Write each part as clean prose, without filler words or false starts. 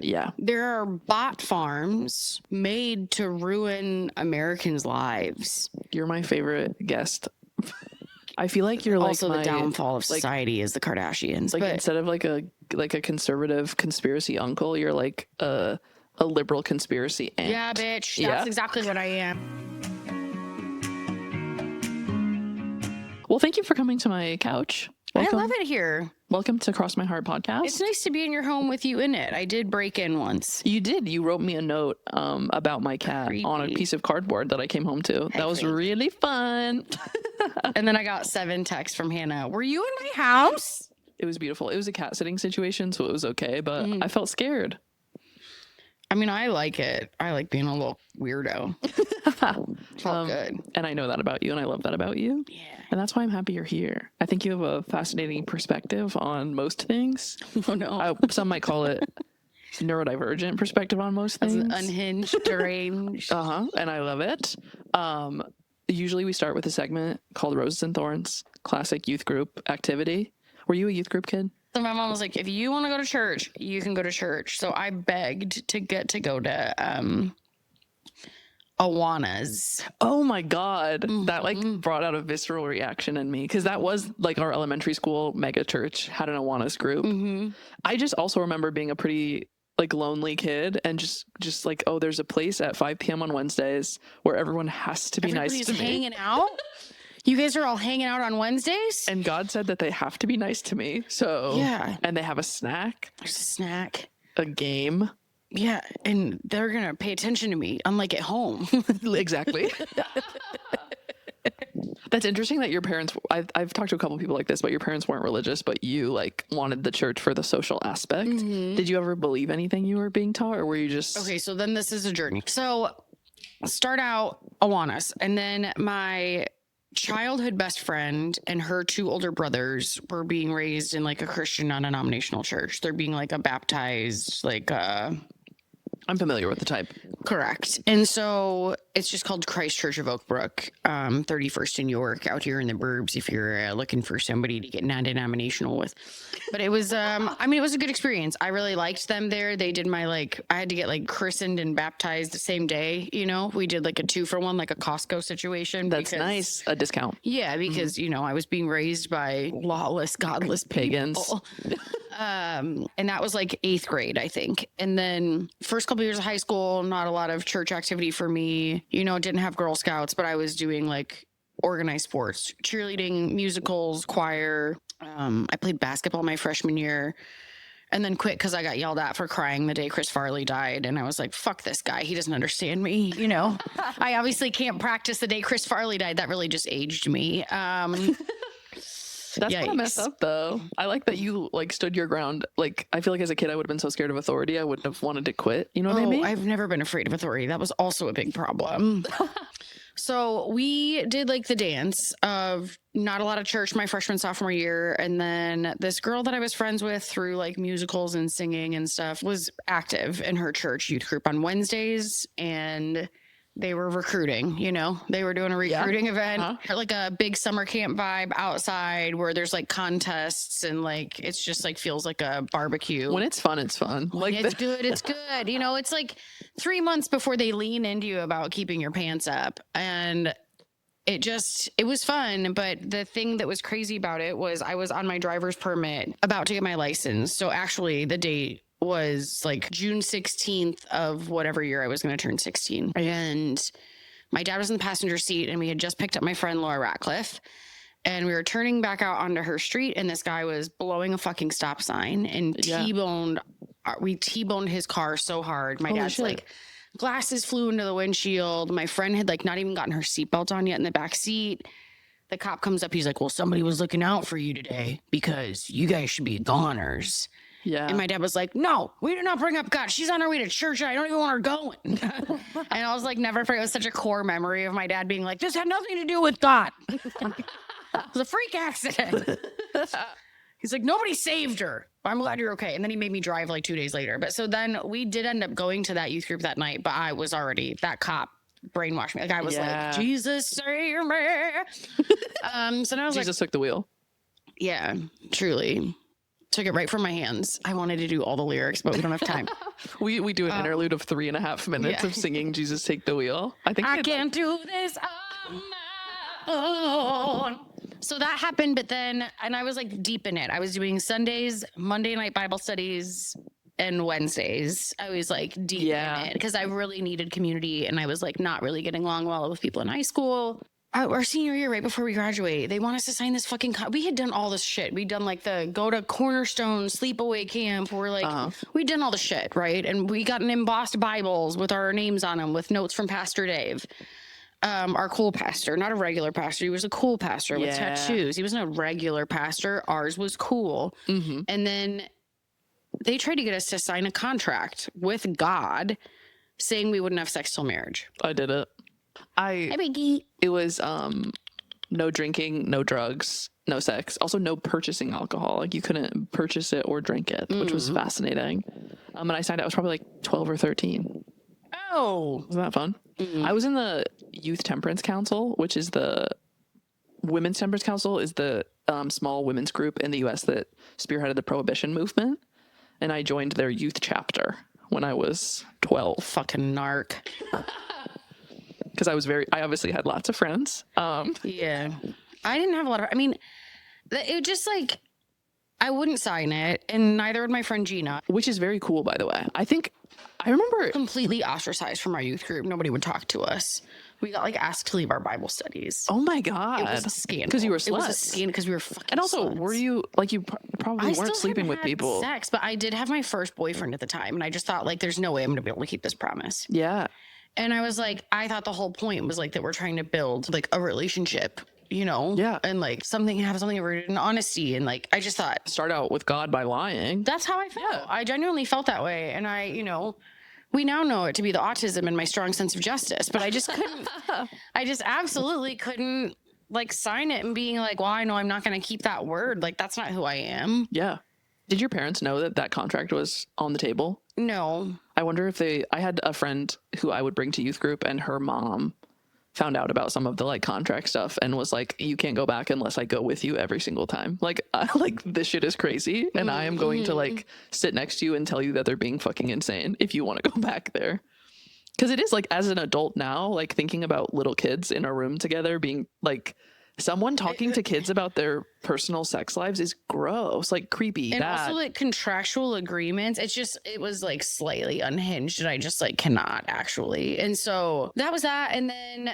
Yeah. There are bot farms made to ruin Americans' lives. You're my favorite guest. I feel like you're Also, like the downfall of society is the Kardashians. Like, instead of like a conservative conspiracy uncle, you're like a liberal conspiracy aunt. Yeah, bitch. That's exactly what I am. Well, thank you for coming to my couch. Welcome. I love it here. Welcome to Cross My Heart podcast. It's nice to be in your home with you in it. I did break in once. You did. You wrote me a note about my cat on a piece of cardboard that I came home to. That was really fun. And then I got 7 texts from Hannah. Were you in my house? It was beautiful. It was a cat sitting situation, so it was okay, but I felt scared. I mean, I like it. I like being a little weirdo. Felt good. And I know that about you, and I love that about you. Yeah. And that's why I'm happy you're here. I think you have a fascinating perspective on most things. Oh, no. Some might call it neurodivergent perspective on most things. Unhinged, deranged. And I love it. Usually we start with a segment called Roses and Thorns, classic youth group activity. Were you a youth group kid? So my mom was like, if you want to go to church, you can go to church. So I begged to get to go to Awana's. Oh my God. That like brought out a visceral reaction in me, because that was like our elementary school mega church had an Awana's group. I just also remember being a pretty like lonely kid and just like, oh, there's a place at 5 p.m. on Wednesdays where everyone has to be nice to me. Hanging out? You guys are all hanging out on Wednesdays? And God said that they have to be nice to me. So, yeah. And they have a snack. There's a snack. A game. Yeah. And they're going to pay attention to me, unlike at home. Exactly. That's interesting that your parents, I've talked to a couple people like this, but your parents weren't religious, but you like wanted the church for the social aspect. Did you ever believe anything you were being taught, or were you just... Okay, so then this is a journey. So start out Awanas, and then my childhood best friend and her 2 older brothers were being raised in like a Christian non-denominational church. They're being like a baptized, like I'm familiar with the type. Correct. And so it's just called Christ Church of Oak Brook, 31st in York, out here in the burbs, if you're looking for somebody to get non-denominational with. But it was, I mean, it was a good experience. I really liked them there. They did my, like, I had to get like christened and baptized the same day, you know? We did like a 2-for-1, like a Costco situation. That's nice. A discount. Yeah, because, you know, I was being raised by lawless, godless pagans. And that was like 8th grade, I think. And then first couple years of high school, not a lot of church activity for me. You know, didn't have Girl Scouts, but I was doing like organized sports, cheerleading, musicals, choir. I played basketball my freshman year and then quit because I got yelled at for crying the day Chris Farley died. And I was like, fuck this guy. He doesn't understand me. You know, I obviously can't practice the day Chris Farley died. That really just aged me. That's kind of messed up, though. I like that you like stood your ground. Like, I feel like as a kid, I would have been so scared of authority, I wouldn't have wanted to quit. You know what I mean? I've never been afraid of authority. That was also a big problem. So we did like the dance of not a lot of church my freshman, sophomore year. And then this girl that I was friends with through like musicals and singing and stuff was active in her church youth group on Wednesdays. And they were recruiting, you know, they were doing a recruiting event, like a big summer camp vibe outside where there's like contests and like, it's just like, feels like a barbecue. When it's fun, it's fun. Like it's good. It's good. You know, it's like 3 months before they lean into you about keeping your pants up. And it was fun. But the thing that was crazy about it was I was on my driver's permit about to get my license. So actually the date was like June 16th of whatever year I was going to turn 16. And my dad was in the passenger seat and we had just picked up my friend Laura Ratcliffe and we were turning back out onto her street and this guy was blowing a fucking stop sign and we T-boned his car so hard. My dad's like, glasses flew into the windshield. My friend had like not even gotten her seatbelt on yet in the back seat. The cop comes up. He's like, well, somebody was looking out for you today because you guys should be goners. Yeah. And my dad was like, no, we did not bring up God. She's on her way to church. I don't even want her going. And I was like, never forget. It was such a core memory of my dad being like, this had nothing to do with God. It was a freak accident. He's like, nobody saved her. I'm glad you're okay. And then he made me drive like 2 days later. But so then we did end up going to that youth group that night. But I was already, that cop brainwashed me. Like I was like, Jesus, save me. So now I was Jesus took the wheel. Yeah, truly. Took it right from my hands. I wanted to do all the lyrics, but we don't have time. We do an interlude of 3.5 minutes of singing Jesus Take the Wheel. I can't do this on my own. So that happened, but then, and I was like deep in it. I was doing Sundays, Monday night Bible studies, and Wednesdays. I was like deep in it because I really needed community, and I was like not really getting along well with people in high school. Our senior year, right before we graduate, they want us to sign this fucking we had done all this shit. We'd done like the go to Cornerstone sleepaway camp. We're like, we'd done all the shit, right? And we got an embossed Bibles with our names on them with notes from Pastor Dave. Our cool pastor, not a regular pastor. He was a cool pastor with tattoos. He wasn't a regular pastor. Ours was cool. Mm-hmm. And then they tried to get us to sign a contract with God saying we wouldn't have sex till marriage. I did it. It was no drinking, no drugs, no sex. Also no purchasing alcohol. Like you couldn't purchase it or drink it, which was fascinating. And I signed it. I was probably like 12 or 13. Oh. Wasn't that fun? Mm-hmm. I was in the Youth Temperance Council, which is the Women's Temperance Council is the small women's group in the U.S. that spearheaded the Prohibition movement. And I joined their youth chapter when I was 12. Fucking narc. Because I obviously had lots of friends. Yeah. I didn't have a lot of, it just like, I wouldn't sign it, and neither would my friend Gina. Which is very cool, by the way. I remember completely ostracized from our youth group. Nobody would talk to us. We got like asked to leave our Bible studies. Oh my God. It was a scandal. Because you were sluts. It was a scandal because we were fucking And also, sluts. were you, like, you probably weren't sleeping with people. Sex, but I did have my first boyfriend at the time, and I just thought, like, there's no way I'm going to be able to keep this promise. Yeah. And I was like, I thought the whole point was like that we're trying to build like a relationship, you know? Yeah. And like have something rooted in honesty. And like, I just thought. Start out with God by lying. That's how I felt. Yeah. I genuinely felt that way. And we now know it to be the autism and my strong sense of justice, but I just couldn't, I just absolutely couldn't like sign it and being like, well, I know I'm not going to keep that word. Like, that's not who I am. Yeah. Did your parents know that contract was on the table? No. I wonder if I had a friend who I would bring to youth group, and her mom found out about some of the like contract stuff and was like, you can't go back unless I go with you every single time. Like, this shit is crazy. And I am going to like sit next to you and tell you that they're being fucking insane if you want to go back there. Cause it is like, as an adult now, like thinking about little kids in a room together being like, someone talking to kids about their personal sex lives is gross, like creepy. And also like contractual agreements. It was like slightly unhinged, and I just like cannot actually. And so that was that. And then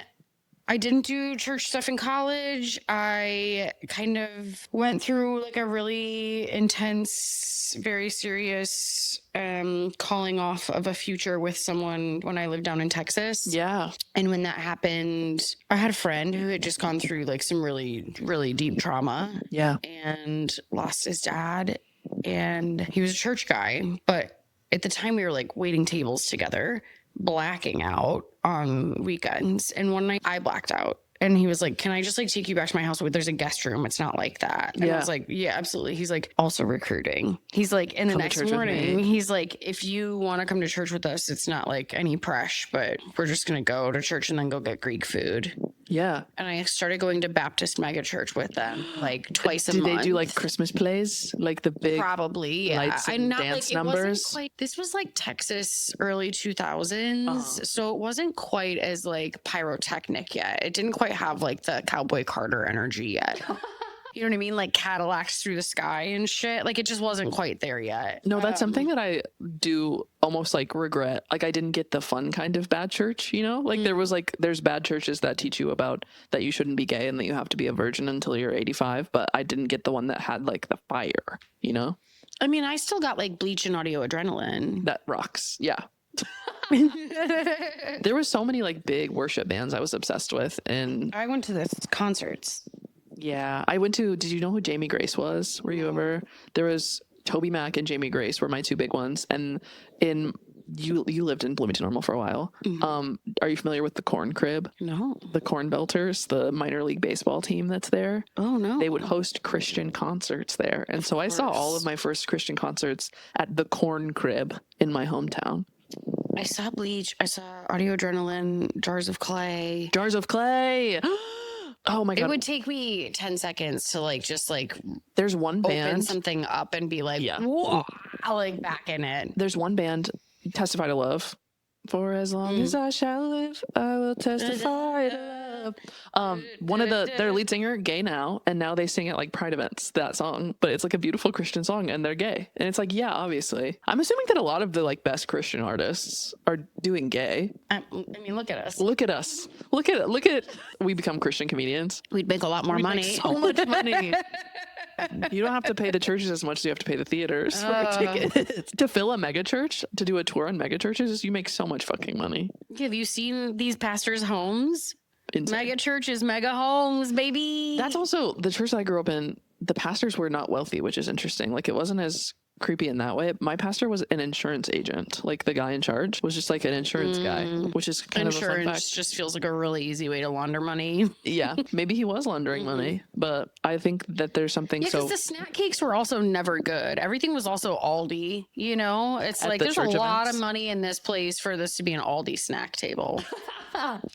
I didn't do church stuff in college. I kind of went through like a really intense, very serious calling off of a future with someone when I lived down in Texas. Yeah. And when that happened, I had a friend who had just gone through like some really, really deep trauma. Yeah. And lost his dad. And he was a church guy. But at the time we were like waiting tables together, blacking out on weekends. And one night I blacked out. And he was like, can I just like take you back to my house? There's a guest room. It's not like that. And I was like, yeah, absolutely. He's like, also recruiting. He's like, and the next morning, he's like, if you want to come to church with us, it's not like any pressure, but we're just going to go to church and then go get Greek food. Yeah. And I started going to Baptist mega church with them like twice a month. Did they do like Christmas plays? Like the big probably, yeah. lights and dance numbers? This was like Texas early 2000s. So it wasn't quite as like pyrotechnic yet. It didn't quite have like the Cowboy Carter energy yet. You know what I mean? Like Cadillacs through the sky and shit. Like it just wasn't quite there yet. No, that's something that I do almost like regret. Like I didn't get the fun kind of bad church, you know? Like there's bad churches that teach you about that you shouldn't be gay and that you have to be a virgin until you're 85. But I didn't get the one that had like the fire, you know? I mean, I still got like Bleach and Audio Adrenaline. That rocks. Yeah. There was so many like big worship bands I was obsessed with. And I went to this concerts. Yeah, did you know who Jamie Grace was? Were you ever? There was Toby Mac and Jamie Grace were my two big ones. And you lived in Bloomington Normal for a while. Mm-hmm. Are you familiar with the Corn Crib? No. The Corn Belters, the minor league baseball team that's there. Oh, no. They would host Christian concerts there. And so I saw all of my first Christian concerts at the Corn Crib in my hometown. I saw Bleach. I saw Audio Adrenaline, Jars of Clay. Jars of Clay. Oh my God. It would take me 10 seconds to like, just like There's one open band. something up and be like, Yeah. whoa, like back in it. There's one band, Testify to Love. For as long as I shall live, I will testify to love. One of their lead singer, gay now, and now they sing at like pride events, that song. But it's like a beautiful Christian song, and they're gay. And it's like, yeah, obviously. I'm assuming that a lot of the like best Christian artists are doing gay. I mean, look at us. Look at us. Look at we become Christian comedians. We'd make a lot more We'd money. make so much money. You don't have to pay the churches as much as you have to pay the theaters for tickets. To fill a mega church, to do a tour on mega churches, you make so much fucking money. Have you seen these pastors' homes? Insane. Mega churches, mega homes, baby. That's also the church that I grew up in. The pastors were not wealthy, which is interesting. Like, it wasn't as creepy in that way. My pastor was an insurance agent. Like, the guy in charge was just like an insurance guy, which is kind of a fun fact. Insurance just feels like a really easy way to launder money. Yeah, maybe he was laundering money, but I think that there's something Yeah, because the snack cakes were also never good. Everything was also Aldi, you know? It's At like the there's a church lot events. of money in this place for this to be an Aldi snack table.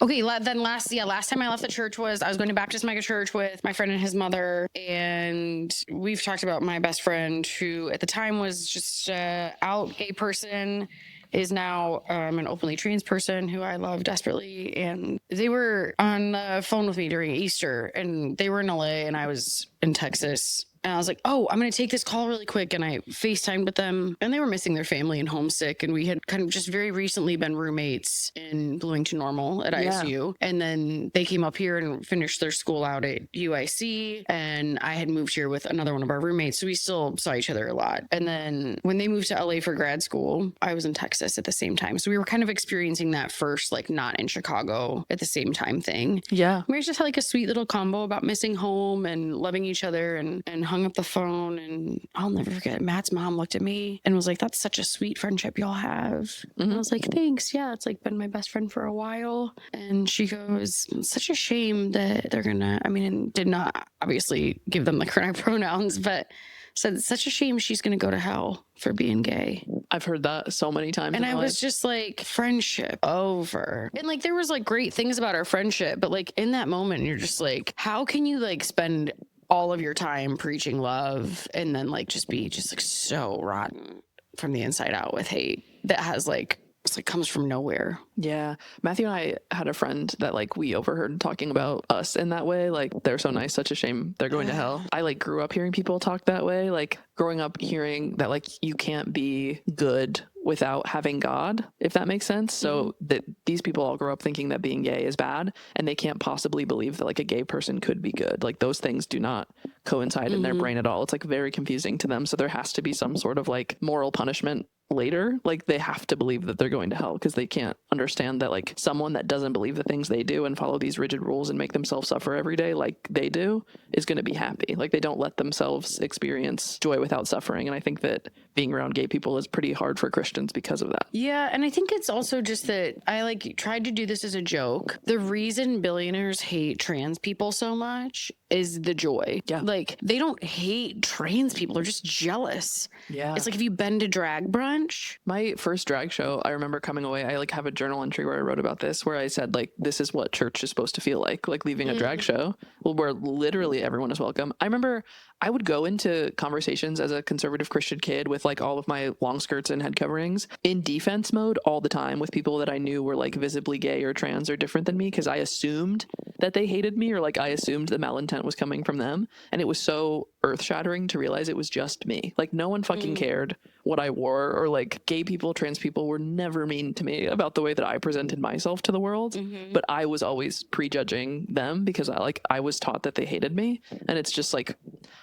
Okay, then last time I left the church was I was going to Baptist mega church with my friend and his mother, and we've talked about my best friend who at the time was just out gay person, is now an openly trans person who I love desperately. And they were on the phone with me during Easter, and they were in LA and I was in Texas. And I was like, oh, I'm going to take this call really quick. And I FaceTimed with them, and they were missing their family and homesick. And we had kind of just very recently been roommates in Bloomington Normal at ISU. And then they came up here and finished their school out at UIC. And I had moved here with another one of our roommates. So we still saw each other a lot. And then when they moved to LA for grad school, I was in Texas at the same time. So we were kind of experiencing that first, like, not in Chicago at the same time thing. Yeah. We just had like a sweet little combo about missing home and loving each other, and hung up the phone. And I'll never forget, Matt's mom looked at me and was like, that's such a sweet friendship y'all have. And I was like, thanks. Yeah, it's like been my best friend for a while. And she goes, it's such a shame that they're gonna, I mean, and did not obviously give them the correct pronouns, but said it's such a shame she's gonna go to hell for being gay. I've heard that so many times. And in I my was life. just like, friendship over. And like, there was like great things about our friendship, but like in that moment, you're just like, how can you like spend all of your time preaching love and then like just be just like so rotten from the inside out with hate that has like, it's like comes from nowhere. Yeah. Matthew and I had a friend that like we overheard talking about us in that way. Like, they're so nice, such a shame they're going to hell. I like grew up hearing people talk that way, like growing up hearing that like you can't be good without having God, if that makes sense. So that these people all grow up thinking that being gay is bad, and they can't possibly believe that like a gay person could be good. Like, those things do not coincide in their brain at all. It's like very confusing to them. So there has to be some sort of like moral punishment later. Like, they have to believe that they're going to hell because they can't understand that like someone that doesn't believe the things they do and follow these rigid rules and make themselves suffer every day like they do is going to be happy. Like, they don't let themselves experience joy without suffering. And I think that being around gay people is pretty hard for Christians because of that. Yeah, and I think it's also just that I like tried to do this as a joke. The reason billionaires hate trans people so much is the joy. Yeah. Like, they don't hate trans people, they're just jealous. Yeah. It's like, have you been to drag brunch? My first drag show, I remember coming away, I like have a journal entry where I wrote about this, where I said like, this is what church is supposed to feel like leaving a drag show where literally everyone is welcome. I remember I would go into conversations as a conservative Christian kid with like all of my long skirts and head coverings in defense mode all the time with people that I knew were like visibly gay or trans or different than me, because I assumed that they hated me, or like I assumed the malintent was coming from them. And it was so earth shattering to realize it was just me. Like, no one fucking cared what I wore, or like gay people, trans people were never mean to me about the way that I presented myself to the world. But I was always prejudging them because I was taught that they hated me. And it's just like,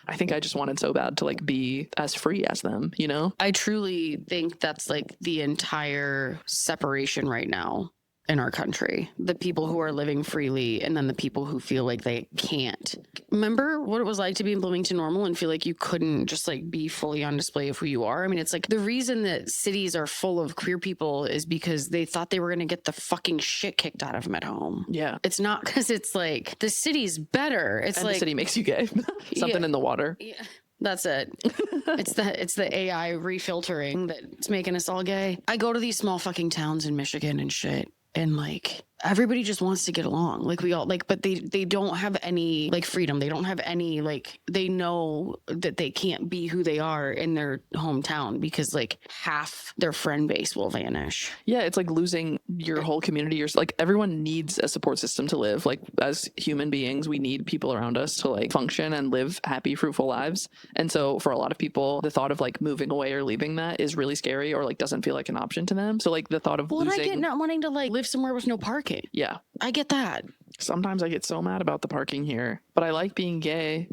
I think I just wanted so bad to like be as free as them, you know? I truly think that's like the entire separation right now in our country. The people who are living freely, and then the people who feel like they can't. Remember what it was like to be in Bloomington Normal and feel like you couldn't just like be fully on display of who you are? I mean, it's like the reason that cities are full of queer people is because they thought they were going to get the fucking shit kicked out of them at home. Yeah. It's not because it's like the city's better. It's And like the city makes you gay. Something in the water. Yeah. That's it. It's the AI refiltering that's making us all gay. I go to these small fucking towns in Michigan and shit, and like everybody just wants to get along. Like we all like, but they don't have any like freedom. They don't have any like, they know that they can't be who they are in their hometown because like half their friend base will vanish. Yeah, it's like losing your whole community. You're like, everyone needs a support system to live. Like as human beings, we need people around us to like function and live happy, fruitful lives. And so for a lot of people, the thought of like moving away or leaving that is really scary or like doesn't feel like an option to them. So like the thought of losing. I get not wanting to like live somewhere with no parking. Yeah. I get that. Sometimes I get so mad about the parking here, but I like being gay.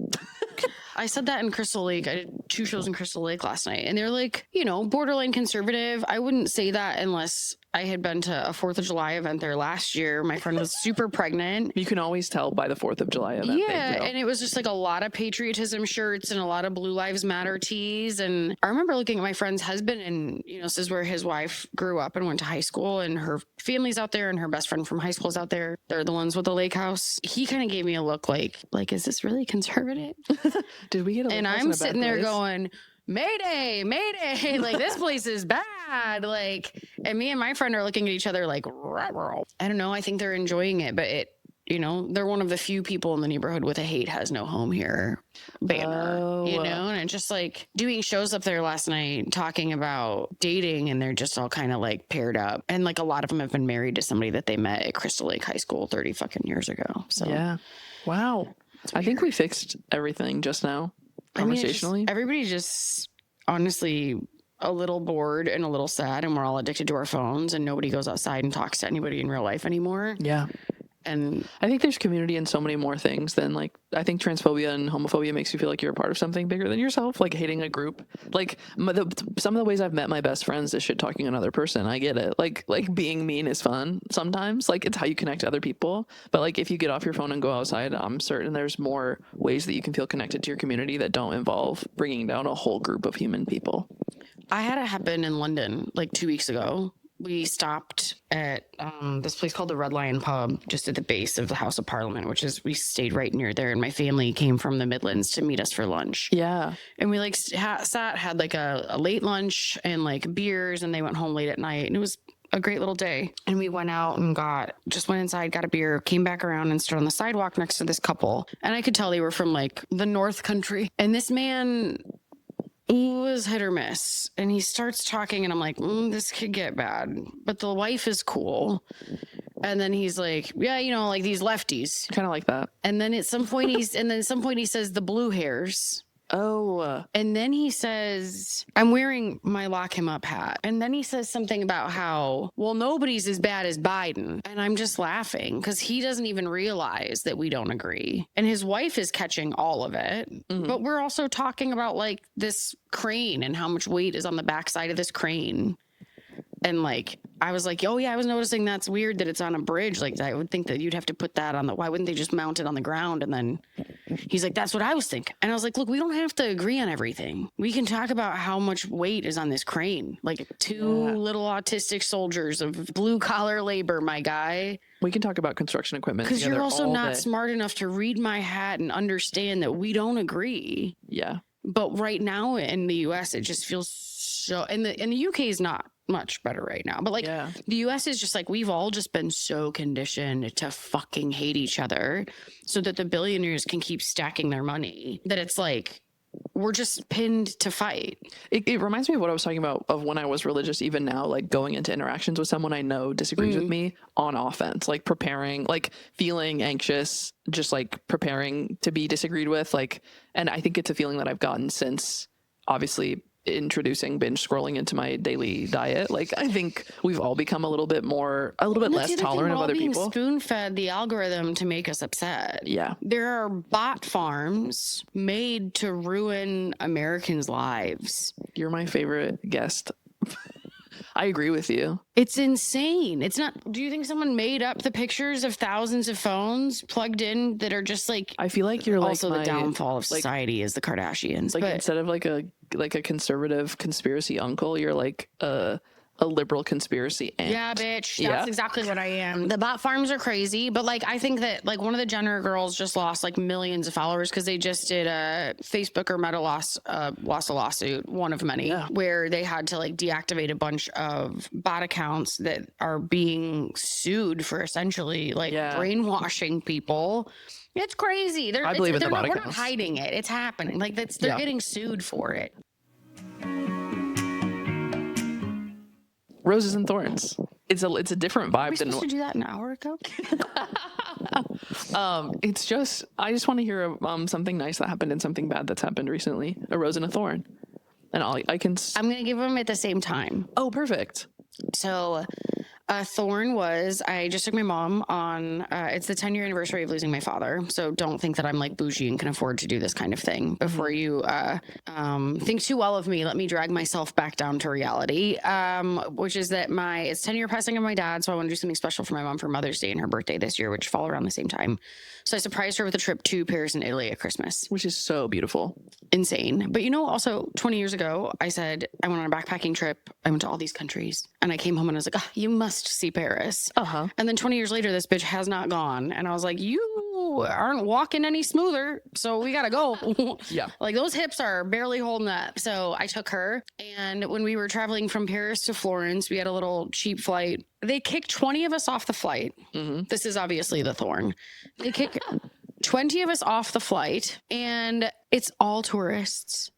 I said that in Crystal Lake. I did 2 shows in Crystal Lake last night, and they're like, you know, borderline conservative. I wouldn't say that unless I had been to a 4th of July event there last year. My friend was super pregnant. You can always tell by the 4th of July event. Yeah, and it was just like a lot of patriotism shirts and a lot of Blue Lives Matter tees. And I remember looking at my friend's husband, and, you know, this is where his wife grew up and went to high school, and her family's out there, and her best friend from high school is out there. They're the ones with the lake house. He kind of gave me a look like, is this really conservative? Did we get a lake And house I'm in a sitting bad there place? going, Mayday, Mayday, like this place is bad. Like, and me and my friend are looking at each other like, ruh-roh. I don't know. I think they're enjoying it, but it, you know, they're one of the few people in the neighborhood with a hate has no home here banner, you know, and it's just like doing shows up there last night talking about dating, and they're just all kind of like paired up. And like a lot of them have been married to somebody that they met at Crystal Lake High School 30 fucking years ago. So, yeah. Wow. I think we fixed everything just now. Conversationally, everybody's just honestly a little bored and a little sad, and we're all addicted to our phones, and nobody goes outside and talks to anybody in real life anymore. Yeah. And I think there's community in so many more things than like, I think transphobia and homophobia makes you feel like you're a part of something bigger than yourself, like hating a group. Like some of the ways I've met my best friends is shit talking another person. I get it. Like being mean is fun sometimes. Like it's how you connect to other people. But like if you get off your phone and go outside, I'm certain there's more ways that you can feel connected to your community that don't involve bringing down a whole group of human people. I had it happen in London like 2 weeks ago. We stopped at this place called the Red Lion Pub, just at the base of the House of Parliament, which is, we stayed right near there. And my family came from the Midlands to meet us for lunch. Yeah. And we like sat, had like a late lunch and like beers, and they went home late at night. And it was a great little day. And we went out and went inside, got a beer, came back around and stood on the sidewalk next to this couple. And I could tell they were from like the North Country. And this man was hit or miss, and he starts talking, and I'm like, this could get bad, but the wife is cool. And then he's like, yeah, you know, like these lefties, Kind of like that. and then at some point he says the blue hairs. Oh, And then he says, I'm wearing my lock him up hat. And then he says something about how, well, nobody's as bad as Biden. And I'm just laughing because he doesn't even realize that we don't agree. And his wife is catching all of it. Mhm. But we're also talking about like this crane and how much weight is on the backside of this crane. And like, I was like, oh yeah, I was noticing that's weird that it's on a bridge. Like, I would think that you'd have to put that on why wouldn't they just mount it on the ground? And then he's like, that's what I was thinking. And I was like, look, we don't have to agree on everything. We can talk about how much weight is on this crane. Like two little autistic soldiers of blue collar labor, my guy. we can talk about construction equipment Because you're together also all not day. smart enough to read my hat and understand that we don't agree. Yeah. But right now in the US, it just feels so, and the UK is not much better right now. But like Yeah. the US is just like, we've all just been so conditioned to fucking hate each other so that the billionaires can keep stacking their money, that it's like, we're just pinned to fight. It reminds me of what I was talking about of when I was religious, even now, like going into interactions with someone I know disagrees with me on offense, like preparing, like feeling anxious, just like preparing to be disagreed with. Like, and I think it's a feeling that I've gotten since obviously introducing binge scrolling into my daily diet. Like, I think we've all become a little bit less tolerant of other people. Spoon fed the algorithm to make us upset. Yeah. There are bot farms made to ruin Americans' lives. You're my favorite guest. I agree with you. It's insane. It's not. Do you think someone made up the pictures of thousands of phones plugged in that are just like? I feel like you're also like the downfall of society is the Kardashians. Like but instead of like a conservative conspiracy uncle, you're like a a liberal conspiracy aunt. Yeah, bitch. That's exactly what I am. The bot farms are crazy, but like I think that like one of the Jenner girls just lost like millions of followers because they just did a Facebook or Meta lost a lawsuit, one of many, where they had to like deactivate a bunch of bot accounts that are being sued for essentially like brainwashing people. It's crazy. I believe in the bot accounts. We're not hiding it. It's happening. Like they're getting sued for it. Roses and thorns. It's a different vibe. Are we supposed to do that an hour ago? It's just I just want to hear something nice that happened and something bad that's happened recently. A rose and a thorn, and I'm gonna give them at the same time. Oh, perfect. So a thorn was I just took my mom on it's the 10-year anniversary of losing my father, so don't think that I'm like bougie and can afford to do this kind of thing. Before you think too well of me, let me drag myself back down to reality, which is that it's 10-year passing of my dad, so I want to do something special for my mom for Mother's Day and her birthday this year, which fall around the same time. So I surprised her with a trip to Paris and Italy at Christmas, which is so beautiful. Insane. But also 20 years ago I said I went on a backpacking trip, I went to all these countries, and I came home and I was like, you must see Paris. And then 20 years later, this bitch has not gone. And I was like, you aren't walking any smoother, so we gotta go. Like those hips are barely holding up. So I took her, and when we were traveling from Paris to Florence, we had a little cheap flight. They kicked 20 of us off the flight. This is obviously the thorn. They kick 20 of us off the flight, and it's all tourists.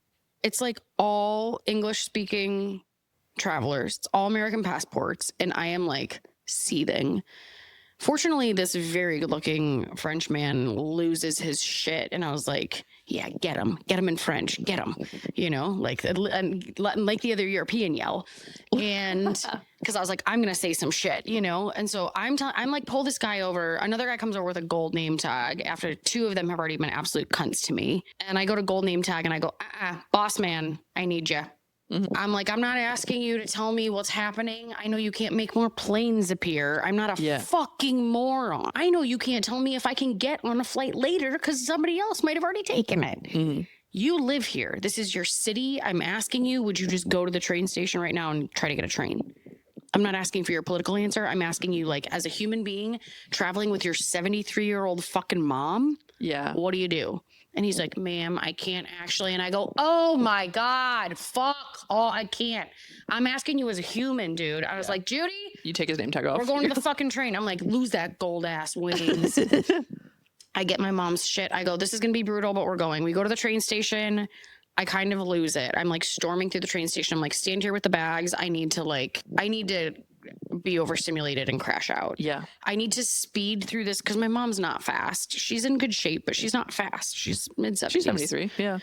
It's like all English speaking travelers. It's all American passports, and I am like seething. Fortunately, this very good looking French man loses his shit, and I was like, yeah, get him in French, get him, like the other European yell. And because I was like, I'm gonna say some shit, and so I'm like, pull this guy over. Another guy comes over with a gold name tag after two of them have already been absolute cunts to me, and I go to gold name tag and I go, boss man, I need you. I'm like, I'm not asking you to tell me what's happening. I know you can't make more planes appear. I'm not a fucking moron. I know you can't tell me if I can get on a flight later because somebody else might have already taken it. You live here. This is your city. I'm asking you, would you just go to the train station right now and try to get a train? I'm not asking for your political answer. I'm asking you, like, as a human being traveling with your 73-year-old fucking mom. Yeah. What do you do? And he's like, ma'am, I can't actually. And I go, oh my God, fuck. Oh, I can't. I'm asking you as a human, dude. I was like, Judy. You take his name tag off. We're going to the fucking train. I'm like, lose that gold ass wings. I get my mom's shit. I go, this is going to be brutal, but we're going. We go to the train station. I kind of lose it. I'm like storming through the train station. I'm like, stand here with the bags. I need to be overstimulated and crash out. Yeah. I need to speed through this because my mom's not fast. She's in good shape, but she's not fast. She's mid-70s. She's 73. Yeah.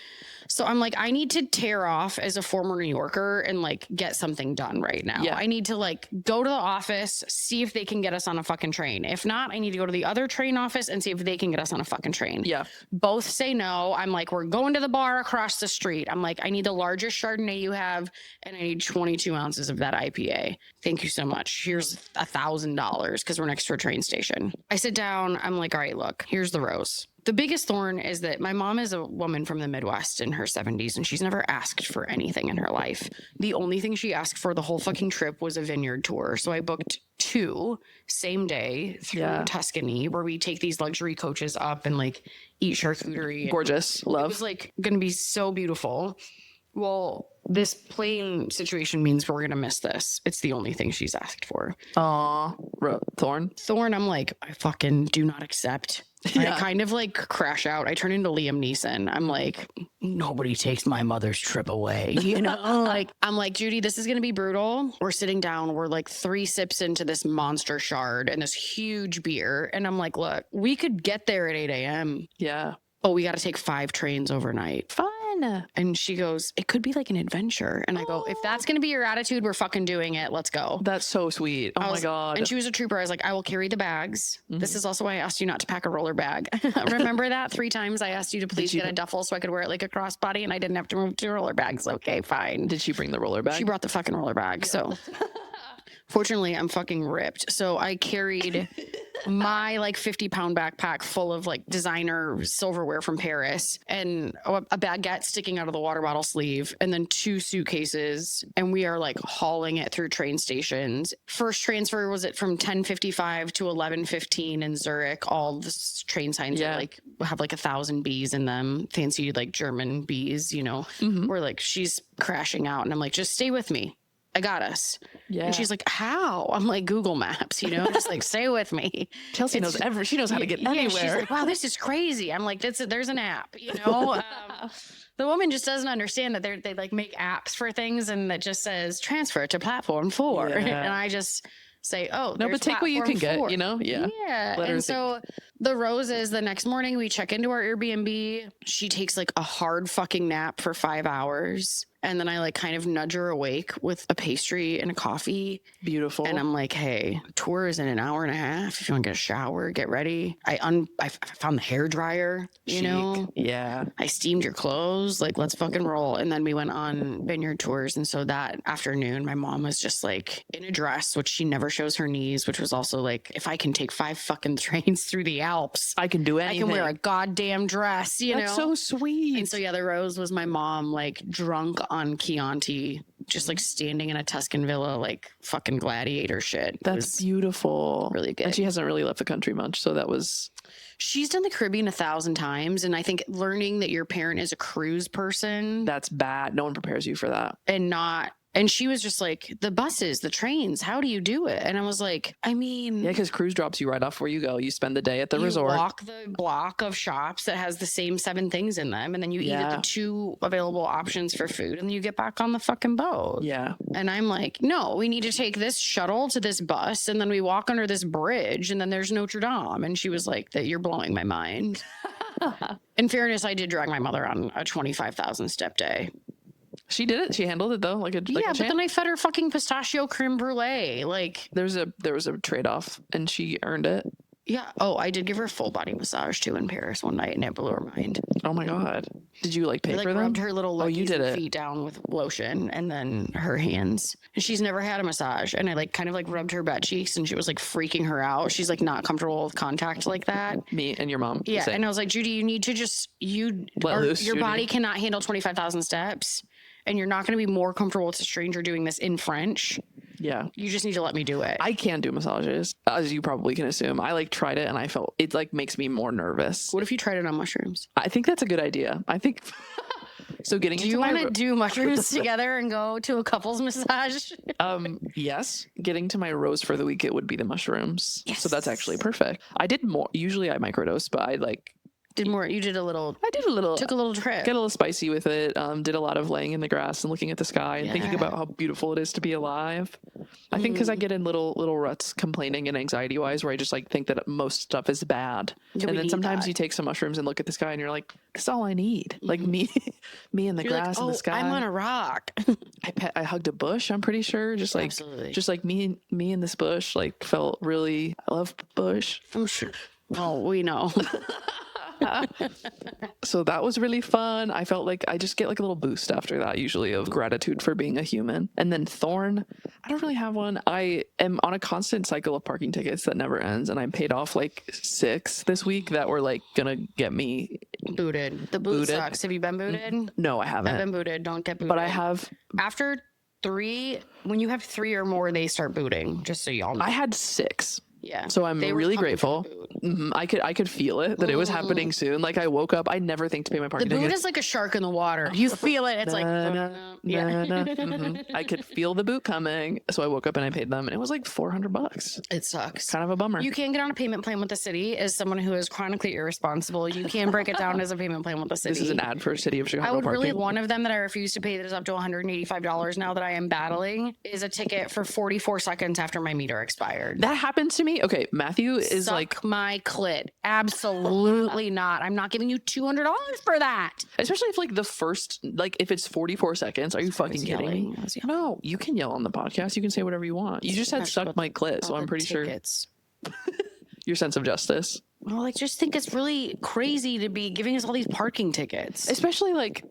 So I'm like, I need to tear off as a former New Yorker and like get something done right now. Yeah. I need to like go to the office, see if they can get us on a fucking train. If not, I need to go to the other train office and see if they can get us on a fucking train. Yeah. Both say no. I'm like, we're going to the bar across the street. I'm like, I need the largest Chardonnay you have, and I need 22 ounces of that IPA. Thank you so much. Here's $1,000 because we're next to a train station. I sit down. I'm like, all right, look, here's the rose. The biggest thorn is that my mom is a woman from the Midwest in her 70s, and she's never asked for anything in her life. The only thing she asked for the whole fucking trip was a vineyard tour. So I booked 2 same day through Tuscany, where we take these luxury coaches up and like eat charcuterie. Gorgeous. Love. It was like going to be so beautiful. Well, this plane situation means we're going to miss this. It's the only thing she's asked for. Aw. Thorn? Thorn, I'm like, I fucking do not accept. Yeah. I kind of like crash out. I turn into Liam Neeson. I'm like, nobody takes my mother's trip away. Like, I'm like, Judy, this is going to be brutal. We're sitting down. We're like 3 sips into this monster shard and this huge beer. And I'm like, look, we could get there at 8 a.m. Yeah. Oh, we got to take 5 trains overnight. Fun. And she goes, it could be like an adventure. And I go, if that's going to be your attitude, we're fucking doing it. Let's go. That's so sweet. Oh my God. And she was a trooper. I was like, I will carry the bags. Mm-hmm. This is also why I asked you not to pack a roller bag. Remember that 3 times I asked you to please get a duffel so I could wear it like a crossbody and I didn't have to move 2 roller bags. Okay, fine. Did she bring the roller bag? She brought the fucking roller bag. Yeah. So fortunately, I'm fucking ripped. So I carried my like 50-pound backpack full of like designer silverware from Paris and a baguette sticking out of the water bottle sleeve and then 2 suitcases. And we are like hauling it through train stations. First transfer was it from 10:55 to 11:15 in Zurich. All the train signs are like have like 1,000 bees in them. Fancy like German bees, you know, where like she's crashing out and I'm like, just stay with me. I got us. Yeah. And she's like, how? I'm like, Google Maps, you know, just like, stay with me. Chelsea knows she knows how to get anywhere. She's like, wow, this is crazy. I'm like, there's an app, you know? The woman just doesn't understand that they like make apps for things and that just says transfer to platform 4. Yeah. And I just say, oh, no, but take what you can 4. Get, you know? Yeah. Yeah. And so the Roses, the next morning we check into our Airbnb. She takes like a hard fucking nap for 5 hours. And then I like kind of nudge her awake with a pastry and a coffee. Beautiful. And I'm like, hey, tour is in an hour and a half. If you want to get a shower, get ready. I found the hair dryer, you know? Yeah. I steamed your clothes. Like, let's fucking roll. And then we went on vineyard tours. And so that afternoon, my mom was just like in a dress, which she never shows her knees, which was also like, if I can take 5 fucking trains through the Alps, I can do anything. I can wear a goddamn dress, you know? That's so sweet. And so, yeah, the Rose was my mom, like drunk on Chianti, just like standing in a Tuscan villa, like fucking gladiator shit. That's beautiful. Really good. And she hasn't really left the country much. So that was. She's done the Caribbean 1,000 times. And I think learning that your parent is a cruise person. That's bad. No one prepares you for that. And she was just like, the buses, the trains, how do you do it? And I was like, I mean. Yeah, because cruise drops you right off where you go. You spend the day at the resort. You walk the block of shops that has the same 7 things in them. And then you eat at the 2 available options for food. And then you get back on the fucking boat. Yeah. And I'm like, no, we need to take this shuttle to this bus. And then we walk under this bridge. And then there's Notre Dame. And she was like, that you're blowing my mind. In fairness, I did drag my mother on a 25,000 step day. She did it. She handled it though, like a but then I fed her fucking pistachio creme brulee. Like there was a trade off, and she earned it. Yeah. Oh, I did give her a full body massage too in Paris one night, and it blew her mind. Oh my god! Did you like pay for them? Rubbed her little you did it. Feet down with lotion, and then her hands. And she's never had a massage, and I like kind of like rubbed her butt cheeks, and she was like freaking her out. She's like not comfortable with contact like that. Me and your mom. Yeah, and I was like, Judy, you need to just your body cannot handle 25,000 steps. And you're not going to be more comfortable with a stranger doing this in French. Yeah. You just need to let me do it. I can't do massages, as you probably can assume. I like tried it and I felt it like makes me more nervous. What if you tried it on mushrooms? I think that's a good idea. I think so. Do you want to do mushrooms together and go to a couples massage? Yes. Getting to my rose for the week, it would be the mushrooms. Yes. So that's actually perfect. I did more. Usually I microdose, but I like. Did more. You did a little. I did a little. Took a little trip. Get a little spicy with it. Did a lot of laying in the grass and looking at the sky and thinking about how beautiful it is to be alive. I think because I get in little ruts, complaining and anxiety wise, where I just like think that most stuff is bad. Yeah, and then sometimes you take some mushrooms and look at the sky and you're like, "That's all I need." Like me in the grass and the sky. I'm on a rock. I hugged a bush. I'm pretty sure. Just like me in this bush. Like felt really. I love bush. I'm sure. Well, we know. So that was really fun. I felt like I just get like a little boost after that, usually, of gratitude for being a human. And then Thorn, I don't really have one. I am on a constant cycle of parking tickets that never ends, and I paid off like 6 this week that were like gonna get me booted. The boot sucks. Have you been booted? No, I haven't. I've been booted. Don't get booted. But I have. After 3, when you have 3 or more, they start booting. Just so y'all know. I had 6. Yeah. So I'm really grateful. I could feel it that it was happening soon. Like I woke up, I never think to pay my parking ticket. The boot is like a shark in the water. You feel it. It's I could feel the boot coming. So I woke up and I paid them, and it was like $400. It sucks. Kind of a bummer. You can get on a payment plan with the city. As someone who is chronically irresponsible, you can break it down as a payment plan with the city. This is an ad for City of Chicago. I would parking. really one of them that I refuse to pay that is up to $185 now that I am battling is a ticket for 44 seconds after my meter expired. That happens to me. Okay, Matthew is Suck like my clit. Absolutely not. I'm not giving you $200 for that. Especially if like the first, like if it's 44 seconds. Are you fucking kidding me? No, you can yell on the podcast. You can say whatever you want. You just said suck my clit, so I'm pretty sure. Your sense of justice. Well, I just think it's really crazy to be giving us all these parking tickets. Especially like,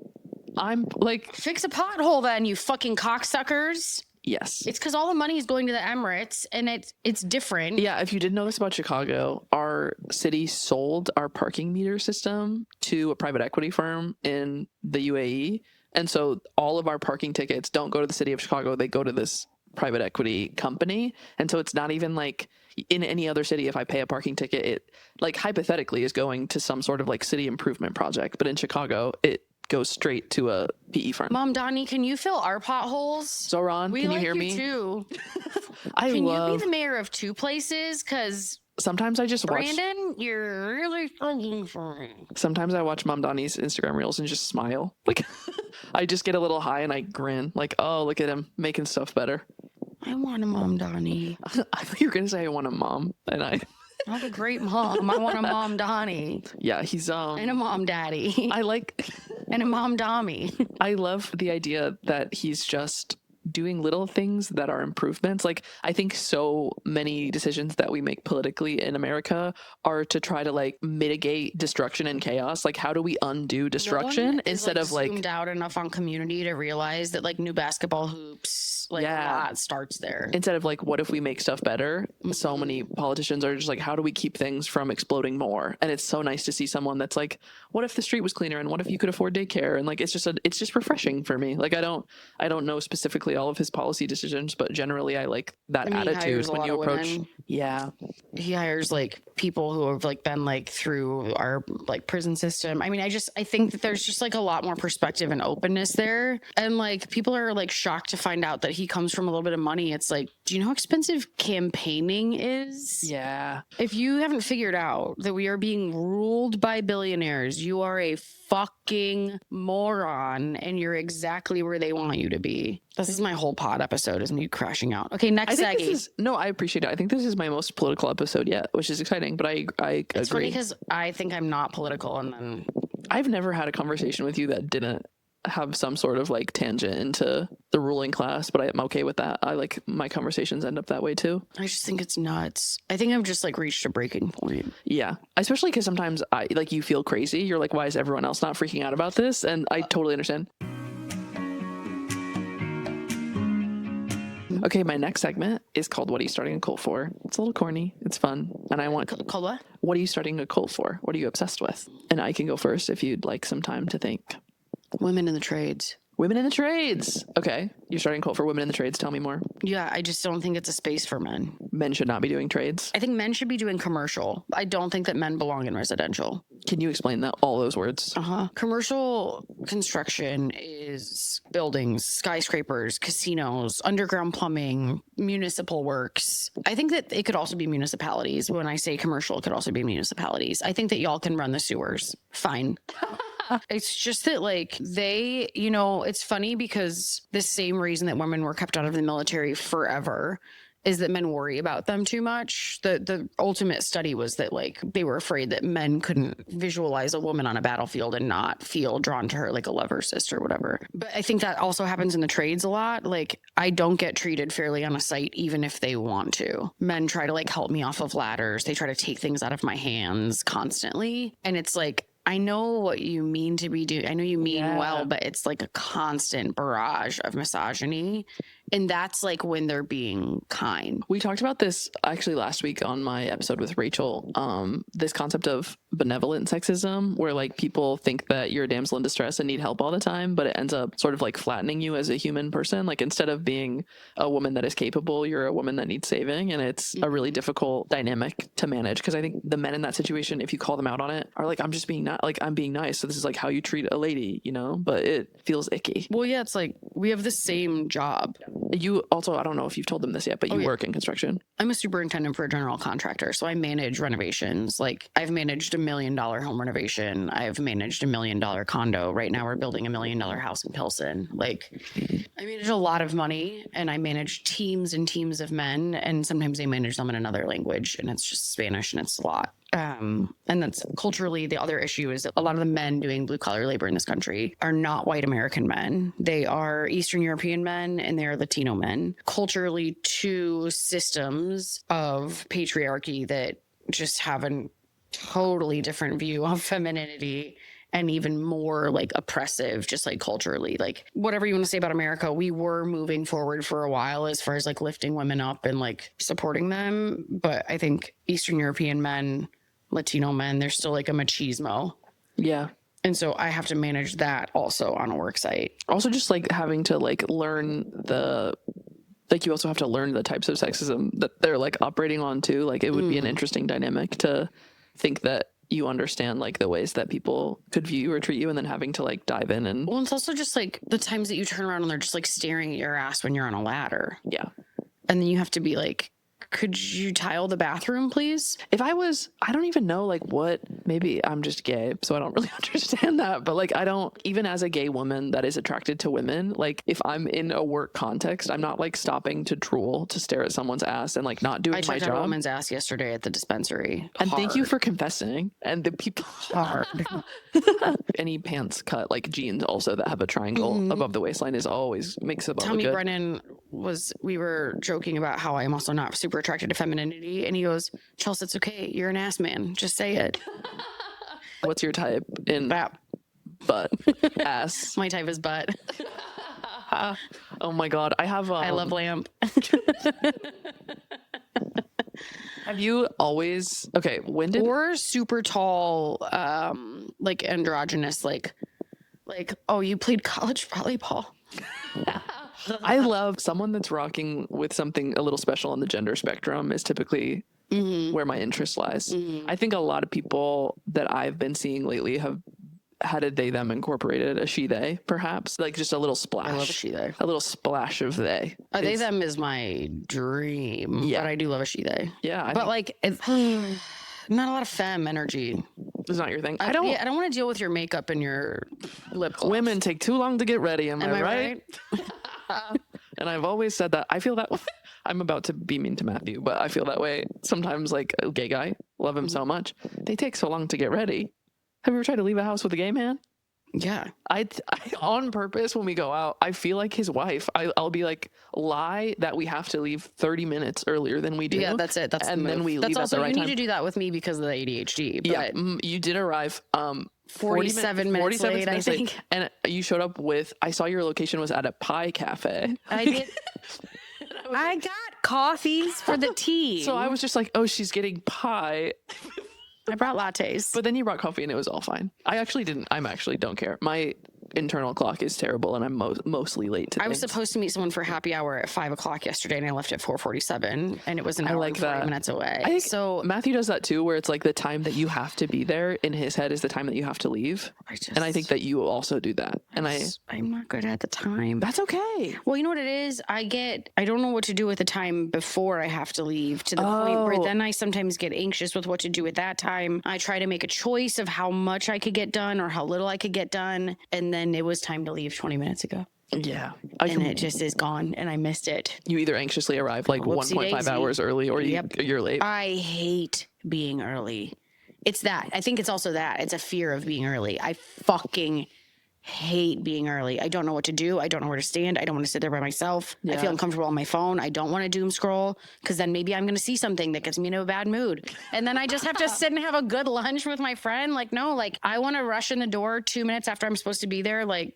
I'm like. Fix a pothole then, you fucking cocksuckers. Yes. It's because all the money is going to the Emirates, and it's different. Yeah, if you didn't know this about Chicago, our city sold our parking meter system to a private equity firm in the UAE. And so all of our parking tickets don't go to the city of Chicago, they go to this private equity company. And so it's not even like in any other city, if I pay a parking ticket, it like hypothetically is going to some sort of like city improvement project. But in Chicago, it goes straight to a PE firm. Mom, Donnie, can you fill our potholes? Zoran, We can like you hear me? too. Can you be the mayor of 2 places? Because sometimes I just watch. Brandon, you're really struggling for me. Sometimes I watch Mom Donnie's Instagram reels and just smile. Like I just get a little high and I grin. Like, oh, look at him making stuff better. I want a Mom Donnie. I thought you were gonna say I want a mom, and I have a great mom. I want a Mom Donnie. Yeah, he's and a Mom Daddy. I like and a Mom Dommy. I love the idea that he's just doing little things that are improvements. Like I think so many decisions that we make politically in America are to try to like mitigate destruction and chaos. Like how do we undo destruction instead of like zoomed out enough on community to realize that like new basketball hoops, like a lot starts there. Instead of like what if we make stuff better? So many politicians are just like, how do we keep things from exploding more? And it's so nice to see someone that's like, what if the street was cleaner and what if you could afford daycare? And like it's just refreshing for me. Like I don't know specifically all of his policy decisions, but generally I like that attitude when you approach. Yeah. He hires like people who have like been like through our like prison system. I mean, I think that there's just like a lot more perspective and openness there. And like people are like shocked to find out that he comes from a little bit of money. It's like, do you know how expensive campaigning is? Yeah. If you haven't figured out that we are being ruled by billionaires, you are a fucking moron and you're exactly where they want you to be. This is my whole pod episode is me crashing out. Okay, next segment. No, I appreciate it. I think this is my most political episode yet, which is exciting, but I agree. It's funny because I think I'm not political and then I've never had a conversation with you that didn't have some sort of like tangent into the ruling class, but I'm okay with that. I like my conversations end up that way too. I just think it's nuts. I think I've just like reached a breaking point. Yeah. Especially because sometimes I like you feel crazy. You're like, why is everyone else not freaking out about this? And I totally understand. Okay, my next segment is called What Are You Starting a Cult For? It's a little corny. It's fun. And I want... Called what? What are you starting a cult for? What are you obsessed with? And I can go first if you'd like some time to think. Women in the trades. Women in the trades. Okay. You're starting a cult for women in the trades. Tell me more. Yeah, I just don't think it's a space for men. Men should not be doing trades. I think men should be doing commercial. I don't think that men belong in residential. Can you explain that? All those words. Commercial construction is buildings, skyscrapers, casinos, underground plumbing, municipal works. I think that it could also be municipalities. When I say commercial, it could also be municipalities. I think that y'all can run the sewers. Fine. It's just that like they, you know, it's funny because the same reason that women were kept out of the military forever is that men worry about them too much. The ultimate study was that like they were afraid that men couldn't visualize a woman on a battlefield and not feel drawn to her like a lover, sister, whatever. But I think that also happens in the trades a lot. Like I don't get treated fairly on a site even if they want to. Men try to like help me off of ladders. They try to take things out of my hands constantly. And it's like, I know what you mean to be doing. I know you mean well, but it's like a constant barrage of misogyny. And that's like when they're being kind. We talked about this actually last week on my episode with Rachel. This concept of benevolent sexism, where like people think that you're a damsel in distress and need help all the time, but it ends up sort of like flattening you as a human person. Like instead of being a woman that is capable, you're a woman that needs saving. And it's a really difficult dynamic to manage because I think the men in that situation, if you call them out on it, are like, I'm just being not like I'm being nice. So this is like how you treat a lady, you know, but it feels icky. Well, yeah, it's like we have the same job. You also, I don't know if you've told them this yet, but you work in construction. I'm a superintendent for a general contractor. So I manage renovations. Like I've managed $1 million home renovation. I've managed $1 million condo. Right now we're building $1 million house in Pilsen. Like I manage a lot of money and I manage teams and teams of men. And sometimes I manage them in another language and it's just Spanish and it's a lot. And that's culturally the other issue is that a lot of the men doing blue collar labor in this country are not white American men. They are Eastern European men and they are Latino men. Culturally, two systems of patriarchy that just have a totally different view of femininity and even more like oppressive, just like culturally. Like whatever you want to say about America, we were moving forward for a while as far as like lifting women up and like supporting them. But I think Eastern European men, Latino men, there's still like a machismo. Yeah. And so I have to manage that also on a work site. Also just like having to like learn you also have to learn the types of sexism that they're like operating on too. Like it would be an interesting dynamic to think that you understand like the ways that people could view you or treat you, and then having to like dive in and. Well, it's also just like the times that you turn around and they're just like staring at your ass when you're on a ladder. Yeah. And then you have to be like, could you tile the bathroom, please? If I don't even know like what, maybe I'm just gay, so I don't really understand that. But like, I don't, even as a gay woman that is attracted to women, like if I'm in a work context, I'm not like stopping to drool to stare at someone's ass and like not doing my job. I checked out a woman's ass yesterday at the dispensary. And thank you for confessing. And the people hard. Any pants cut, like jeans also that have a triangle above the waistline is always makes it Tommy good. Brennan we were joking about how I'm also not super attracted to femininity. And he goes, Chelsea, it's okay. You're an ass man. Just say it. What's your type in butt? Ass. My type is butt. Oh my God. I have, I love lamp. Have you always, okay, when did. Or super tall, like androgynous, like, oh, you played college volleyball. I love someone that's rocking with something a little special on the gender spectrum is typically where my interest lies. I think a lot of people that I've been seeing lately have had a they them incorporated, a she they perhaps, like just a little splash. I love a she they. A little splash of they. A they them is my dream. Yeah, but I do love a she they. Yeah, but like it's not a lot of femme energy. It's not your thing. I don't want to deal with your makeup and your lip gloss. Women take too long to get ready. Am I right? And I've always said that. I feel that way. I'm about to be mean to Matthew, but I feel that way sometimes. Like a gay guy, love him so much. They take so long to get ready. Have you ever tried to leave a house with a gay man? Yeah. I on purpose when we go out, I feel like his wife. I'll be like, lie that we have to leave 30 minutes earlier than we do. Yeah, that's it. That's and the then we that's leave also, at the right you time. need to do that with me because of the ADHD. But yeah, you did arrive 47 minutes late, I think. And you showed up with, I saw your location was at a pie cafe. I did. I got coffees for the tea. So I was just like, oh, she's getting pie. I brought lattes. But then you brought coffee and it was all fine. I actually don't care. My internal clock is terrible and I'm mostly late to I was supposed to meet someone for happy hour at 5:00 yesterday and I left at 4:47 and it was an hour and 40 minutes away. I think so Matthew does that too, where it's like the time that you have to be there in his head is the time that you have to leave. And I think that you also do that. And I'm not good at the time. That's okay. Well, you know what it is? I don't know what to do with the time before I have to leave, to the point where then I sometimes get anxious with what to do at that time. I try to make a choice of how much I could get done or how little I could get done. And then it was time to leave 20 minutes ago. Yeah. It just is gone and I missed it. You either anxiously arrive like 1.5 hours early or you're late. I hate being early. It's that. I think it's also that. It's a fear of being early. I fucking hate being early. I don't know what to do. I don't know where to stand. I don't want to sit there by myself. I feel uncomfortable on my phone. I don't want to doom scroll because then maybe I'm going to see something that gets me into a bad mood. And then I just have to sit and have a good lunch with my friend. Like, no, like I want to rush in the door 2 minutes after I'm supposed to be there. Like,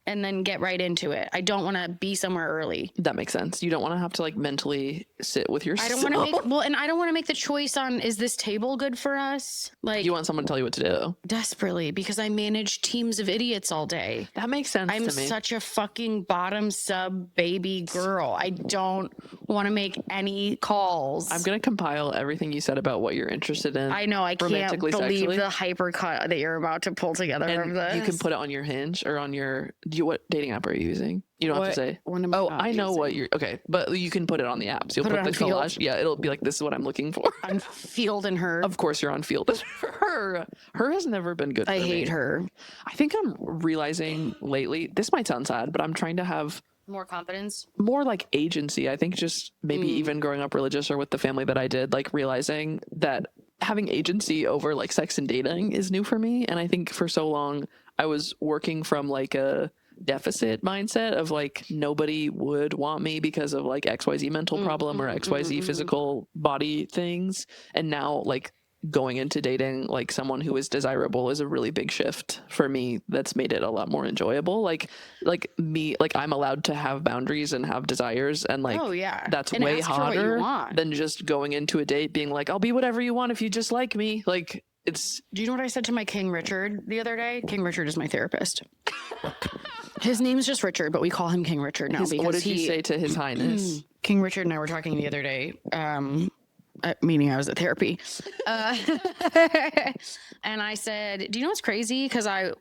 and then get right into it. I don't want to be somewhere early. That makes sense. You don't want to have to like mentally sit with yourself. I don't want to make, and I don't want to make the choice on, is this table good for us? Like, you want someone to tell you what to do. Desperately, because I manage teams of idiots all day. That makes sense to me. I'm such a fucking bottom sub baby girl. I don't want to make any calls. I'm going to compile everything you said about what you're interested in. I know. I can't believe sexually. the hypercut that you're about to pull together of this. You can put it on your Hinge or on your, what dating app are you using? You don't have to say. I know what you're, okay, but you can put it on the apps. You'll put the collage. Yeah, it'll be like, this is what I'm looking for. On Field and Her. Of course you're on Field and Her. Her has never been good for me. I hate her. I think I'm realizing lately, this might sound sad, but I'm trying to have more confidence, more like agency. I think just maybe even growing up religious or with the family that I did, like realizing that having agency over like sex and dating is new for me. And I think for so long I was working from like a deficit mindset of like nobody would want me because of like XYZ mental problem or XYZ physical body things. And now like going into dating like someone who is desirable is a really big shift for me. That's made it a lot more enjoyable. Like me, like I'm allowed to have boundaries and have desires, and like Oh, yeah. that's And way ask for what you hotter want. than just going into a date being like, I'll be whatever you want if you just like me. Like it's Do you know what I said to my King Richard the other day? King Richard is my therapist. His name's just Richard, but we call him King Richard now because what did you say to His Highness? King Richard and I were talking the other day, meaning I was at therapy. And I said, do you know what's crazy? Because I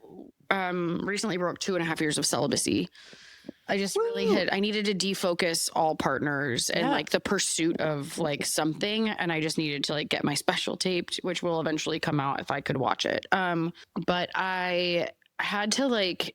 recently broke 2.5 years of celibacy. I just really I needed to defocus all partners and like the pursuit of like something. And I just needed to like get my special taped, which will eventually come out if I could watch it. But I had to like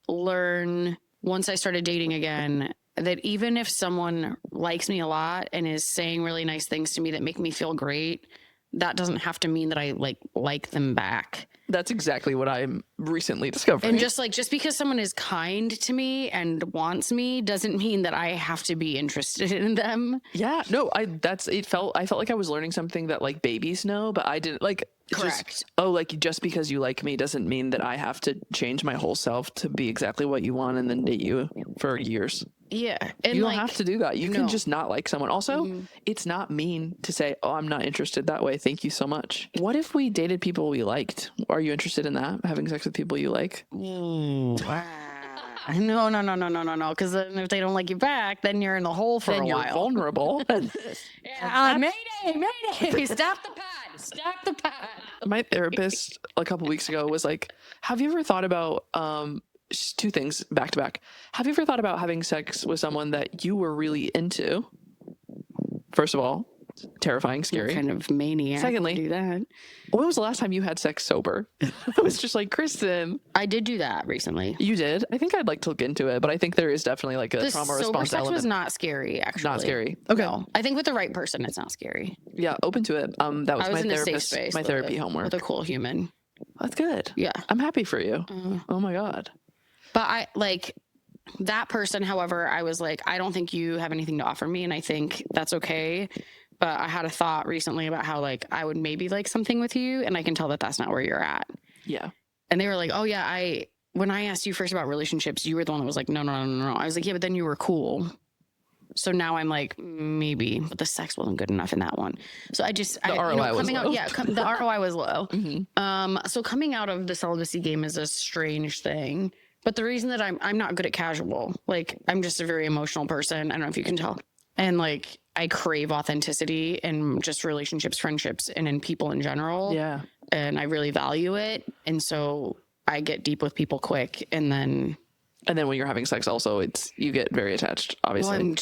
learn once I started dating again that even if someone likes me a lot and is saying really nice things to me that make me feel great, that doesn't have to mean that I like them back. That's exactly what I'm recently discovering. And just because someone is kind to me and wants me doesn't mean that I have to be interested in them. Yeah, no, I felt like I was learning something that like babies know, but I didn't like. Correct. Just because you like me doesn't mean that I have to change my whole self to be exactly what you want and then date you for years. Yeah. And you don't have to do that. You can just not like someone. Also, Mm-hmm. it's not mean to say, oh, I'm not interested that way. Thank you so much. What if we dated people we liked? Are you interested in that? Having sex with people you like? No. Because then if they don't like you back, then you're in the hole for Then a you're while. vulnerable. Mayday. Stop the pad. Stop the pad. My therapist a couple weeks ago was like, have you ever thought about two things back to back? Have you ever thought about having sex with someone that you were really into? First of all, terrifying, scary. Kind of maniac. Secondly, do that. When was the last time you had sex sober? I was just like, Kristen. I did do that recently. You did? I think I'd like to look into it, but I think there is definitely like a trauma sober response sex element. was not scary, actually. Not scary. Okay. No. I think with the right person, it's not scary. Yeah, open to it. That was I was my in a safe therapist, space. my therapy homework. With a cool human. That's good. Yeah. I'm happy for you. Oh my God. But I like that person, however, I was like, I don't think you have anything to offer me, and I think that's okay. But I had a thought recently about how like I would maybe like something with you, and I can tell that that's not where you're at. Yeah. And they were like, oh yeah, when I asked you first about relationships, you were the one that was like, no. I was like, yeah, but then you were cool. So now I'm like, maybe, but the sex wasn't good enough in that one. So the ROI was low. The ROI was low. Mm-hmm. So coming out of the celibacy game is a strange thing. But the reason that I'm not good at casual, like I'm just a very emotional person. I don't know if you can tell. And like I crave authenticity in just relationships, friendships, and in people in general. Yeah. And I really value it. And so I get deep with people quick. And then when you're having sex also, you get very attached, obviously. well,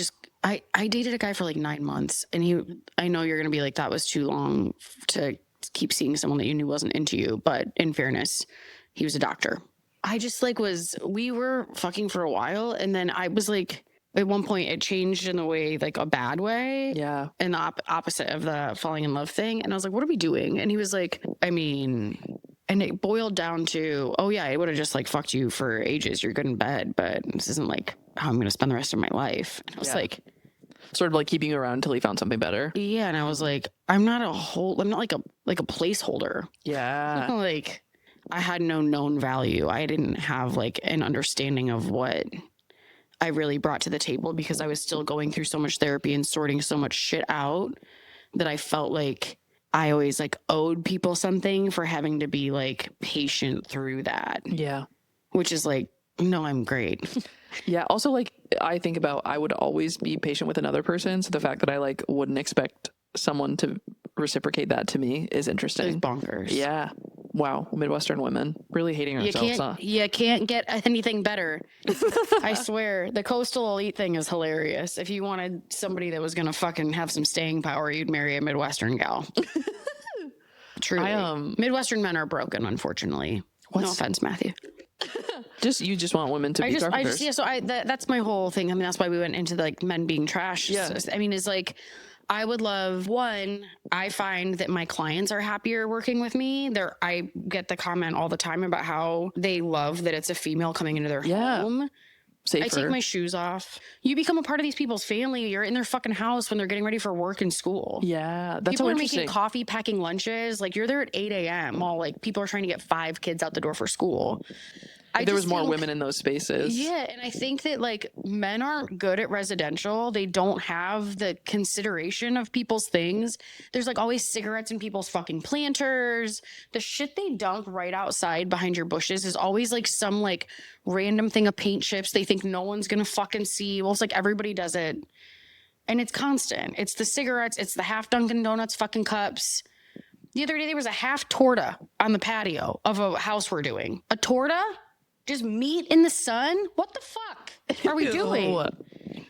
I dated a guy for like 9 months, and I know you're going to be like, that was too long to keep seeing someone that you knew wasn't into you. But in fairness, he was a doctor. I just like we were fucking for a while. And then I was like, at one point it changed in a way, like a bad way. Yeah. And the opposite of the falling in love thing. And I was like, what are we doing? And he was like, and it boiled down to, oh yeah, I would have just like fucked you for ages. You're good in bed, but this isn't like how I'm going to spend the rest of my life. And I was like, sort of like keeping you around until he found something better. Yeah. And I was like, I'm not like a placeholder. Yeah. Like I had no known value. I didn't have like an understanding of what I really brought to the table because I was still going through so much therapy and sorting so much shit out that I felt like I always like owed people something for having to be like patient through that. Yeah. Which is like, no, I'm great. Yeah. Also, like, I think about I would always be patient with another person. So the fact that I like wouldn't expect someone to reciprocate that to me is interesting. It's bonkers. Yeah. Wow. Midwestern women really hating ourselves, huh? You can't get anything better. I swear. The coastal elite thing is hilarious. If you wanted somebody that was going to fucking have some staying power, you'd marry a Midwestern gal. Truly. Midwestern men are broken, unfortunately. No offense, Matthew. You just want women to be carpenters. That's my whole thing. I mean, that's why we went into like men being trash. Yeah. I mean, it's like, I would love I find that my clients are happier working with me. I get the comment all the time about how they love that it's a female coming into their home. safer. I take my shoes off. You become a part of these people's family. You're in their fucking house when they're getting ready for work and school. Yeah, that's People so are interesting. making coffee, packing lunches. Like, you're there at 8 a.m. while like people are trying to get 5 kids out the door for school. There was more women in those spaces. Yeah, and I think that like men aren't good at residential. They don't have the consideration of people's things. There's like always cigarettes in people's fucking planters. The shit they dump right outside behind your bushes is always like some like random thing of paint chips they think no one's gonna fucking see. Well, it's like everybody does it. And it's constant. It's the cigarettes, it's the half Dunkin' Donuts fucking cups. The other day there was a half torta on the patio of a house we're doing. A torta? Just meat in the sun? What the fuck are we doing?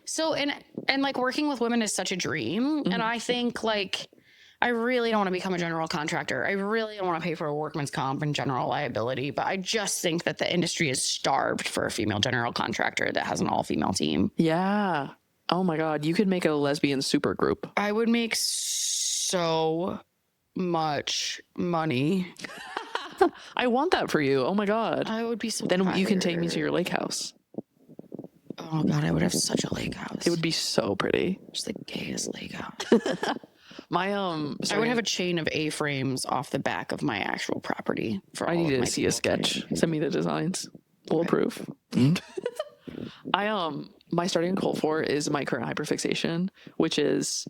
So, and like working with women is such a dream. And I think like, I really don't want to become a general contractor. I really don't want to pay for a workman's comp and general liability. But I just think that the industry is starved for a female general contractor that has an all-female team. Yeah. Oh my God. You could make a lesbian super group. I would make so much money. I want that for you. Oh my God. I would be so Then you can take me tired. to your lake house. Oh God, I would have such a lake house. It would be so pretty. just the gayest lake house. My I would have a chain of A-frames off the back of my actual property. For I all need of my to see a people sketch. Send me the designs. Bulletproof. My starting goal for is my current hyperfixation, which is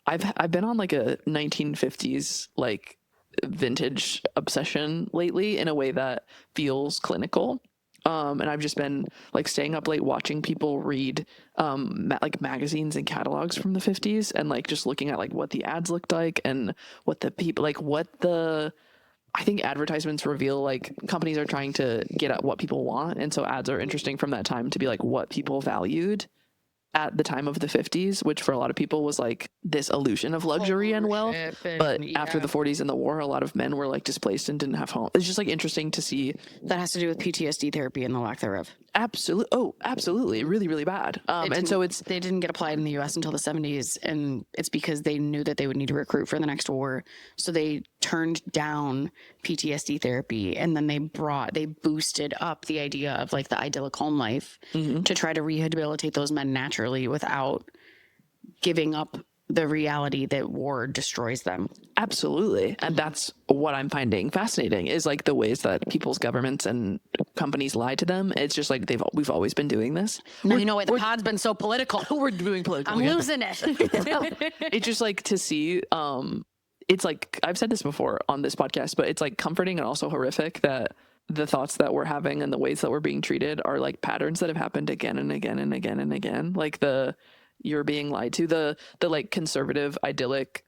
I've been on like a 1950s like vintage obsession lately in a way that feels clinical. And I've just been like staying up late watching people read like magazines and catalogs from the 50s and like just looking at like what the ads looked like and what the people like what the I think advertisements reveal like companies are trying to get at what people want, and so ads are interesting from that time to be like what people valued at the time of the 50s, which for a lot of people was like this illusion of luxury and wealth. But after the 40s and the war, a lot of men were like displaced and didn't have home. It's just like interesting to see. That has to do with PTSD therapy and the lack thereof. Absolutely. Oh, absolutely. Really, really bad. And so they didn't get applied in the US until the 70s. And it's because they knew that they would need to recruit for the next war. So they turned down PTSD therapy. And then they boosted up the idea of like the idyllic home life to try to rehabilitate those men naturally without giving up the reality that war destroys them. Absolutely. And that's what I'm finding fascinating is like the ways that people's governments and companies lie to them. It's just like we've always been doing this. Now you know what? The pod's been so political. We're doing political. I'm losing it. It's just like to see, it's like, I've said this before on this podcast, but it's like comforting and also horrific that the thoughts that we're having and the ways that we're being treated are like patterns that have happened again and again and again and again. Like you're being lied to, the like conservative idyllic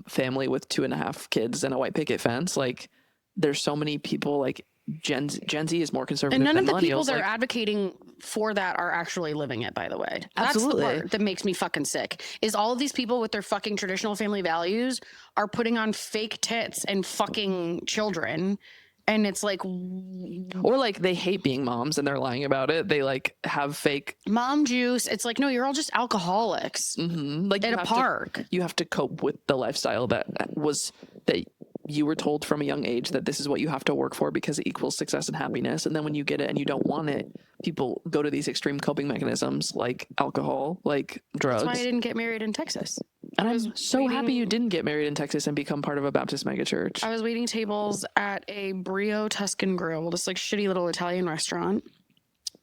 family with 2.5 kids and a white picket fence. Like there's so many people like Gen Z is more conservative, and none than of the people millennials, that like, are advocating for that are actually living it, by the way. Absolutely. That's the part that makes me fucking sick, is all of these people with their fucking traditional family values are putting on fake tits and fucking children. And it's like, or like they hate being moms and they're lying about it. They like have fake mom juice. It's like, no, you're all just alcoholics. Like at a park. You have to cope with the lifestyle that you were told from a young age that this is what you have to work for because it equals success and happiness. And then when you get it and you don't want it, people go to these extreme coping mechanisms like alcohol, like drugs. That's why I didn't get married in Texas. And I'm so happy you didn't get married in Texas and become part of a Baptist megachurch. I was waiting tables at a Brio Tuscan Grill, this like shitty little Italian restaurant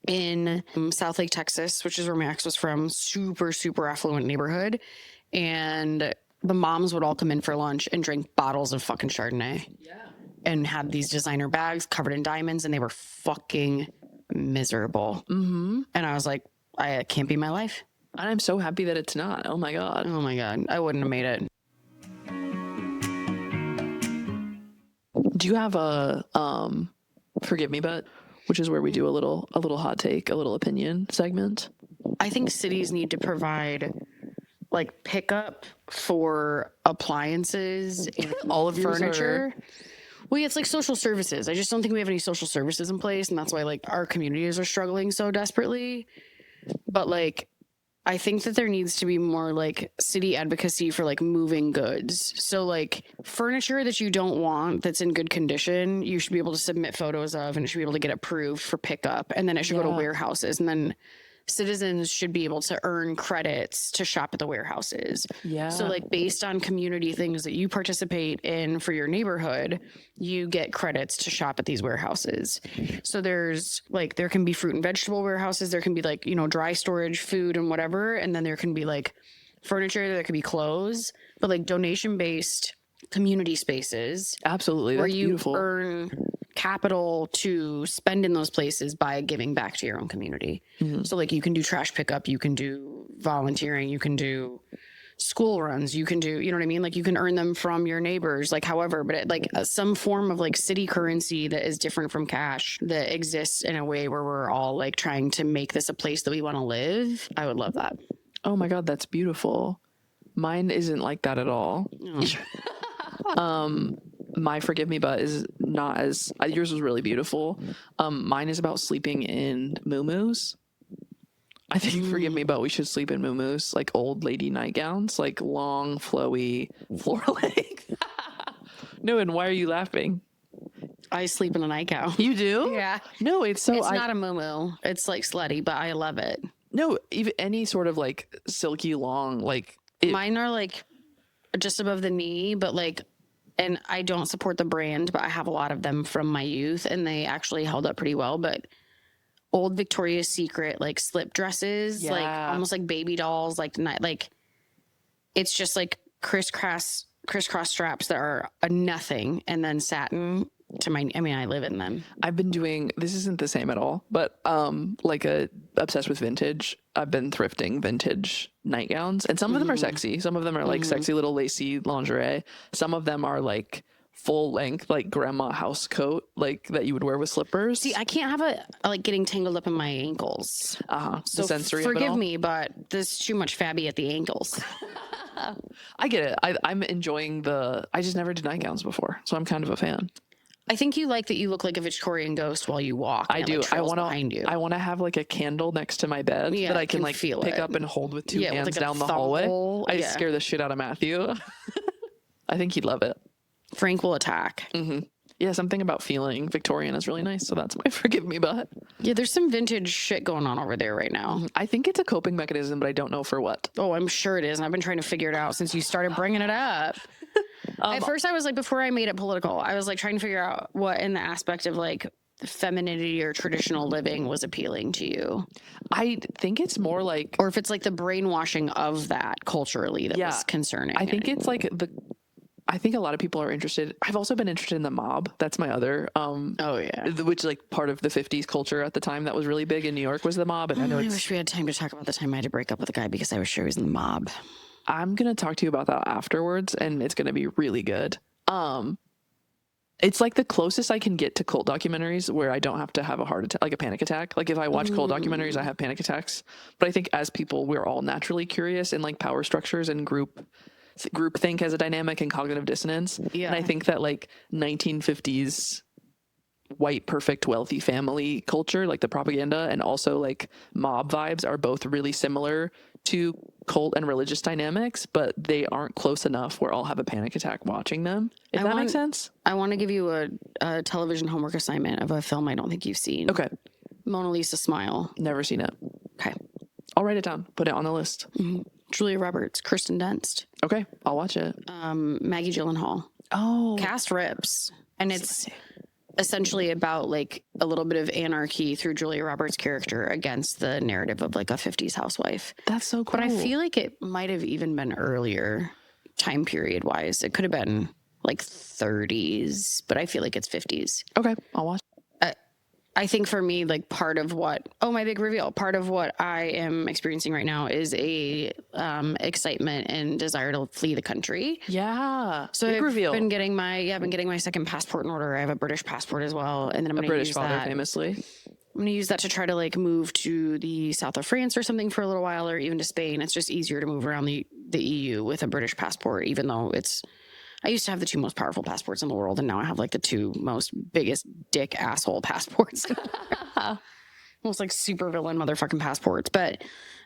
in South Lake, Texas, which is where my ex was from. Super, super affluent neighborhood. And the moms would all come in for lunch and drink bottles of fucking Chardonnay. Yeah. And had these designer bags covered in diamonds, and they were fucking miserable. And I was like, I can't be my life. And I'm so happy that it's not. Oh my God. Oh my God. I wouldn't have made it. Do you have a forgive me, but which is where we do a little hot take, a little opinion segment? I think cities need to provide like pickup for appliances and all of furniture. Well, yeah, it's like social services. I just don't think we have any social services in place, and that's why like our communities are struggling so desperately. But like, I think that there needs to be more like city advocacy for like moving goods. So like furniture that you don't want that's in good condition, you should be able to submit photos of, and it should be able to get approved for pickup, and then it should go to warehouses, and then citizens should be able to earn credits to shop at the warehouses. Yeah. So like based on community things that you participate in for your neighborhood, you get credits to shop at these warehouses. So there's like, there can be fruit and vegetable warehouses. There can be like, you know, dry storage, food and whatever. And then there can be like furniture, there could be clothes, but like donation-based community spaces. Absolutely. Where That's you beautiful. earn capital to spend in those places by giving back to your own community. So like you can do trash pickup, you can do volunteering, you can do school runs, you can do, you know what I mean? Like you can earn them from your neighbors, like however, but like some form of like city currency that is different from cash that exists in a way where we're all like trying to make this a place that we want to live. I would love that. Oh my God, that's beautiful. Mine isn't like that at all. My forgive me but is not as yours was really beautiful. Mine is about sleeping in muumuus. I think forgive me but we should sleep in muumuus, like old lady nightgowns, like long flowy floor length. No, and why are you laughing? I sleep in a nightgown. You do? Yeah. No, it's so It's not a muumuu. It's like slutty, but I love it. no, even any sort of like silky long, like Mine are like just above the knee, but like, and I don't support the brand, but I have a lot of them from my youth and they actually held up pretty well. But old Victoria's Secret, like slip dresses, like almost like baby dolls, like it's just like crisscross straps that are a nothing. And then satin to my, I mean, I live in them. I've been doing, this isn't the same at all, but like obsessed with vintage. I've been thrifting vintage nightgowns and some of them are sexy. Some of them are like sexy little lacy lingerie. Some of them are like full length, like grandma house coat, like that you would wear with slippers. See, I can't have a like getting tangled up in my ankles. So the sensory of it forgive all. me, but there's too much fabby at the ankles. I get it. I'm enjoying I just never did nightgowns before. So I'm kind of a fan. I think you like that you look like a Victorian ghost while you walk. I do. Like, behind you. I want to have like a candle next to my bed that I can like feel pick it. up and hold with two Yeah, with, hands like, a down the thumb hallway. hole. I Yeah. scare the shit out of Matthew. I think he'd love it. Frank will attack. Yeah, something about feeling Victorian is really nice. So that's my forgive me but. Yeah, there's some vintage shit going on over there right now. I think it's a coping mechanism, but I don't know for what. Oh, I'm sure it is. And I've been trying to figure it out since you started bringing it up. At first, I was like, before I made it political, I was like trying to figure out what in the aspect of like femininity or traditional living was appealing to you. I think it's more like, Or if it's like the brainwashing of that culturally that was concerning. I think it's like I think a lot of people are interested. I've also been interested in the mob. That's my other, oh yeah. which like part of the 50s culture at the time that was really big in New York was the mob. And I know I wish we had time to talk about the time I had to break up with a guy because I was sure he was in the mob. I'm going to talk to you about that afterwards and it's going to be really good. It's like the closest I can get to cult documentaries where I don't have to have a heart attack, like a panic attack. Like if I watch cult documentaries, I have panic attacks. But I think as people, we're all naturally curious in like power structures and group think as a dynamic and cognitive dissonance. Yeah. And I think that like 1950s white, perfect, wealthy family culture, like the propaganda and also like mob vibes are both really similar to cult and religious dynamics, but they aren't close enough where I'll have a panic attack watching them. If that makes sense? I want to give you a television homework assignment of a film I don't think you've seen. Okay. Mona Lisa Smile. Never seen it. Okay. I'll write it down. Put it on the list. Julia Roberts, Kirsten Dunst, Okay. I'll watch it. Maggie Gyllenhaal. Oh. Cast rips. And it's essentially about like a little bit of anarchy through Julia Roberts' character against the narrative of like a 50s housewife. That's so cool. But I feel like it might have even been earlier time period wise. It could have been like 30s, but I feel like it's 50s. Okay. I'll watch. I think for me, like part of what, my big reveal, part of what I am experiencing right now is a excitement and desire to flee the country. Yeah. So Big I've reveal. been getting my second passport in order. I have a British passport as well. And then I'm A going to British use father, that. famously. I'm going to use that to try to like move to the south of France or something for a little while, or even to Spain. It's just easier to move around the EU with a British passport, even though I used to have the two most powerful passports in the world, and now I have like the two most biggest dick asshole passports. almost like super villain motherfucking passports. But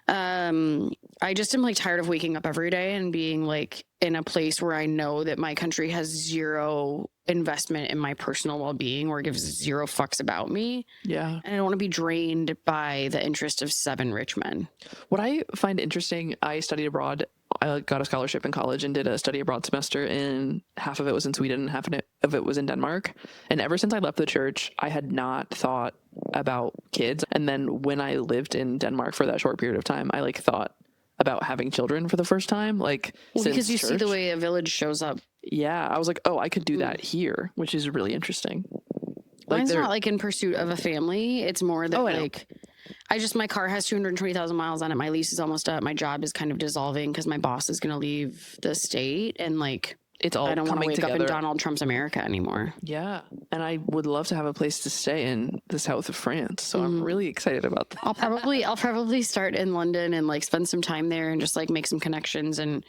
I just am like tired of waking up every day and being like in a place where I know that my country has zero investment in my personal well-being or gives zero fucks about me. Yeah. And I don't want to be drained by the interest of 7 rich men. What I find interesting, I studied abroad. I got a scholarship in college and did a study abroad semester, and half of it was in Sweden and half of it was in Denmark. And ever since I left the church, I had not thought about kids. And then when I lived in Denmark for that short period of time, I like thought about having children for the first time. Like, because you see the way a village shows up. Yeah, I was like, oh, I could do that here, which is really interesting. Like, mine's not like in pursuit of a family. It's more that my car has 220,000 miles on it. My lease is almost up. My job is kind of dissolving because my boss is going to leave the state, and like it's all I don't want to wake together. up in Donald Trump's America anymore. Yeah, and I would love to have a place to stay in the south of France. So I'm really excited about that. I'll probably start in London and like spend some time there and just like make some connections and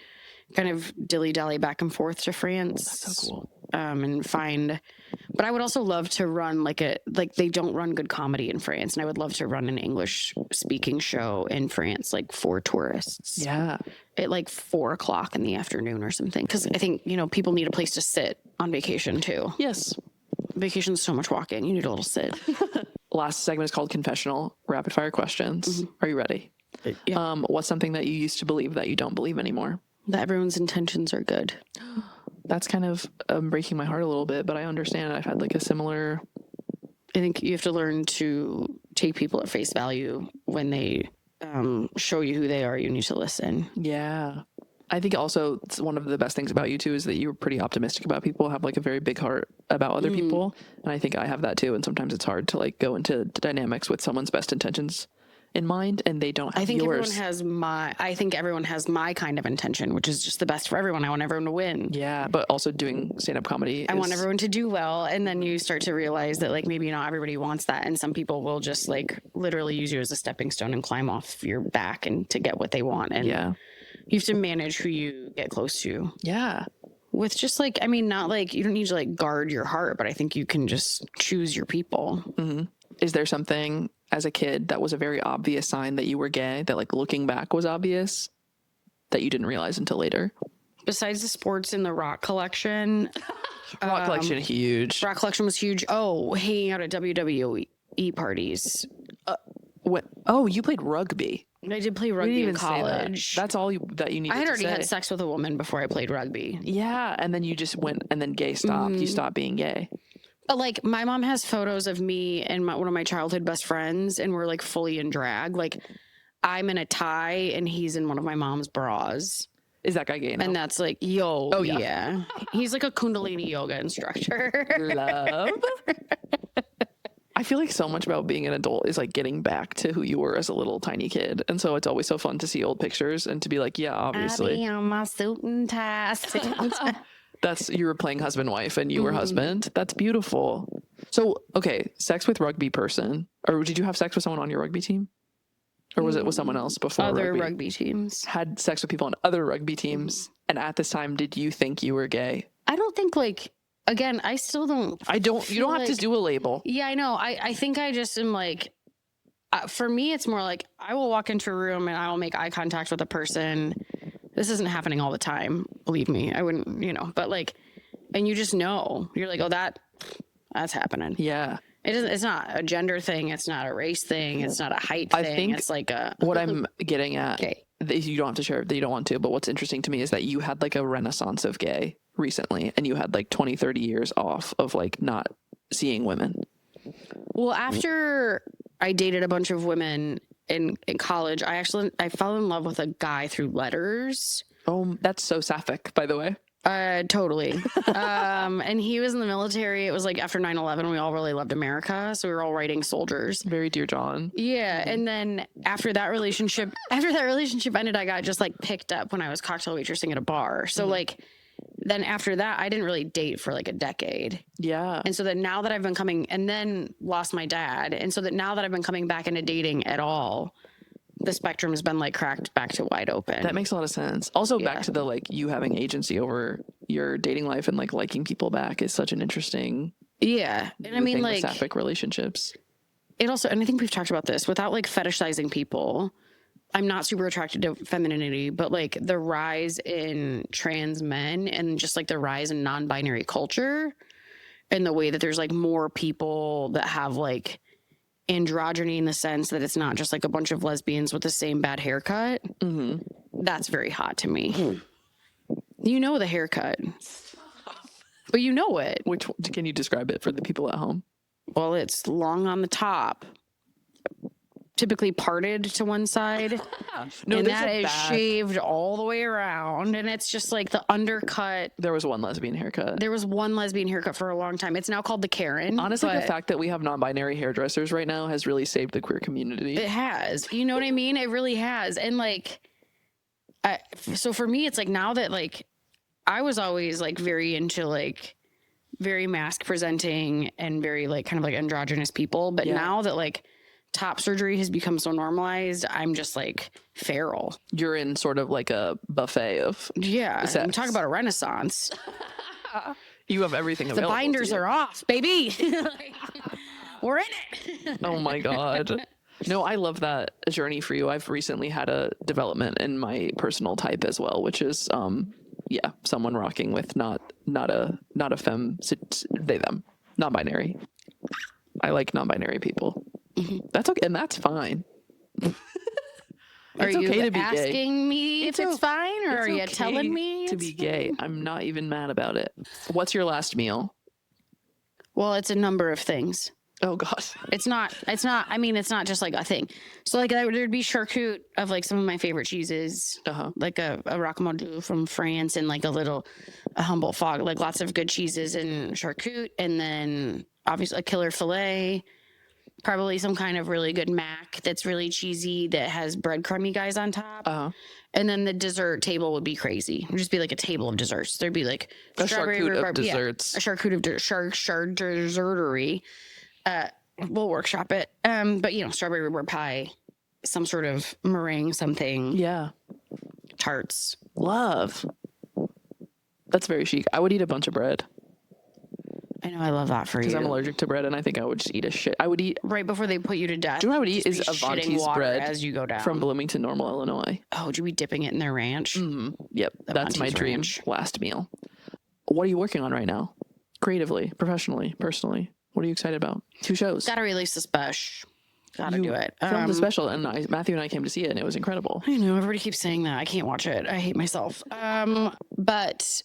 kind of dilly-dally back and forth to France. That's so cool. And find, but I would also love to run they don't run good comedy in France, and I would love to run an English speaking show in France, like for tourists. Yeah. At like 4:00 in the afternoon or something. Cause I think, people need a place to sit on vacation too. Yes. Vacation's so much walking. You need a little sit. Last segment is called Confessional, rapid fire questions. Are you ready? Yeah. What's something that you used to believe that you don't believe anymore? That everyone's intentions are good. That's kind of breaking my heart a little bit, but I understand. I've had like a similar... I think you have to learn to take people at face value when they show you who they are. You need to listen. Yeah. I think also it's one of the best things about you too is that you're pretty optimistic about people, have like a very big heart about other people. And I think I have that too. And sometimes it's hard to like go into dynamics with someone's best intentions in mind, and they don't have I think yours. everyone has my kind of intention, which is just the best for everyone. I want everyone to win. Yeah, but also doing stand-up comedy. I want everyone to do well, and then you start to realize that like maybe not everybody wants that, and some people will just like literally use you as a stepping stone and climb off your back and to get what they want. And yeah, you have to manage who you get close to. Yeah. With just like, I mean, not like you don't need to like guard your heart, but I think you can just choose your people. Mm-hmm. Is there something as a kid that was a very obvious sign that you were gay that like looking back was obvious that you didn't realize until later? Besides the sports in the rock collection. Rock collection, huge. Rock collection was huge. Oh, hanging out at WWE parties. You played rugby. I did play rugby in college. That's all that you needed to say. I had already had sex with a woman before I played rugby. Yeah, and then you just went, and then gay stopped. You stopped being gay. But like my mom has photos of me and one of my childhood best friends, and we're like fully in drag. Like I'm in a tie and he's in one of my mom's bras. Is that guy gay now? And that's like, oh yeah. He's like a Kundalini yoga instructor. Love. I feel like so much about being an adult is like getting back to who you were as a little tiny kid. And so it's always so fun to see old pictures and to be like, yeah, obviously. I be on my suit and tie. You were playing husband wife and you were husband. That's beautiful. So, okay, sex with rugby person, or did you have sex with someone on your rugby team? Or was it with someone else before other rugby teams? Had sex with people on other rugby teams. And at this time, did you think you were gay? I don't think like, again, I still don't. You don't have to do a label. Yeah, I know. I think I just am like, for me, it's more like I will walk into a room and I will make eye contact with a person. This isn't happening all the time. Believe me. I wouldn't, but like, and you just know, you're like, oh, that's happening. Yeah. It's not a gender thing. It's not a race thing. It's not a height thing. I think it's like what I'm getting at, you don't have to share that you don't want to, but what's interesting to me is that you had like a renaissance of gay recently, and you had like 20, 30 years off of like not seeing women. Well, after I dated a bunch of women in college, I fell in love with a guy through letters. Oh, that's so sapphic, by the way. Totally. And he was in the military. It was like after 9/11, we all really loved America. So we were all writing soldiers. Very dear John. Yeah. And then after that relationship ended, I got just like picked up when I was cocktail waitressing at a bar. So like, then after that, I didn't really date for like a decade. Yeah. And so that now that I've been coming, and then lost my dad. And so that now that I've been coming back into dating at all, the spectrum has been like cracked back to wide open. That makes a lot of sense. Also back to the like you having agency over your dating life and like liking people back is such an interesting and I mean like sapphic relationships. it also, and I think we've talked about this, without like fetishizing people, I'm not super attracted to femininity, but like the rise in trans men and just like the rise in non-binary culture and the way that there's like more people that have like androgyny in the sense that it's not just like a bunch of lesbians with the same bad haircut. That's very hot to me. You know the haircut, but you know it. Can you describe it for the people at home? Well, it's long on the top, typically parted to one side. No, and that is shaved all the way around. And it's just like the undercut. There was one lesbian haircut. There was one lesbian haircut for a long time. It's now called the Karen. Honestly, the fact that we have non-binary hairdressers right now has really saved the queer community. It has. You know what I mean? It really has. And like, so for me, it's like now that like, I was always like very into like very mask presenting and very like kind of like androgynous people. But now that like top surgery has become so normalized, I'm just like feral. You're in sort of like a buffet of I'm talking about a renaissance. You have everything available. The binders are off, baby. We're in it. Oh my God. No, I love that journey for you. I've recently had a development in my personal type as well, which is someone rocking with not a femme, they them, non-binary. I like non-binary people. That's okay, and that's fine. Are you to be asking me if it's fine, or are you telling me to be gay? I'm not even mad about it. What's your last meal? Well, it's a number of things. Oh God. It's not, I mean, it's not just like a thing. So like there'd be charcuterie of like some of my favorite cheeses, like a racamole from France and like a humble fog, like lots of good cheeses and charcuterie. And then obviously a killer filet, probably some kind of really good mac that's really cheesy that has breadcrumby guys on top. And then the dessert table would be crazy. It'd just be like a table of desserts. There'd be like a charcuterie of desserts. A charcuterie of dessertery. We'll workshop it. But you know, strawberry rhubarb pie, some sort of meringue, something. Yeah. Tarts. Love. That's very chic. I would eat a bunch of bread. I know, I love that for you. Because I'm allergic to bread, and I think I would just eat a shit. I would eat right before they put you to death. Do you know what I would eat is Avanti's bread as you go down from Bloomington, Normal, Illinois. Oh, would you be dipping it in their ranch? Yep, that's my dream last meal. What are you working on right now? Creatively, professionally, personally? What are you excited about? 2 shows. Gotta release the special. Gotta do it. Filmed the special, and Matthew and I came to see it, and it was incredible. I know, everybody keeps saying that. I can't watch it. I hate myself. But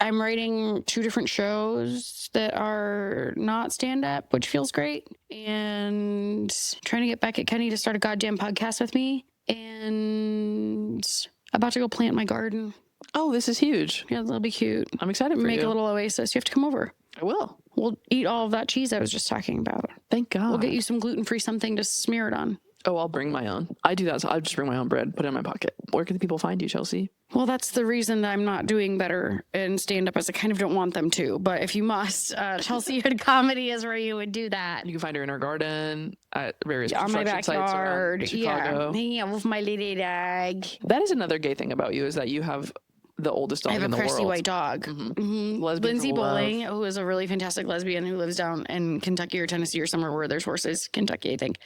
I'm writing 2 different shows that are not stand-up, which feels great. And trying to get Beck at Kenny to start a goddamn podcast with me. And about to go plant my garden. Oh, this is huge. Yeah, that'll be cute. I'm excited for you. Make a little oasis. You have to come over. I will. We'll eat all of that cheese I was just talking about. Thank God. We'll get you some gluten-free something to smear it on. Oh, I'll bring my own. I do that. So I'll just bring my own bread, put it in my pocket. Where can the people find you, Chelsea? Well, that's the reason that I'm not doing better in stand-up, as I kind of don't want them to. But if you must, Chelsea Hood Comedy is where you would do that. You can find her in her garden at various on my construction sites around Chicago. Yeah, hanging out with my little dog. That is another gay thing about you, is that you have the oldest dog in the world. I have a crusty white dog. Lindsay Bowling, who is a really fantastic lesbian who lives down in Kentucky or Tennessee or somewhere where there's horses. Kentucky, I think.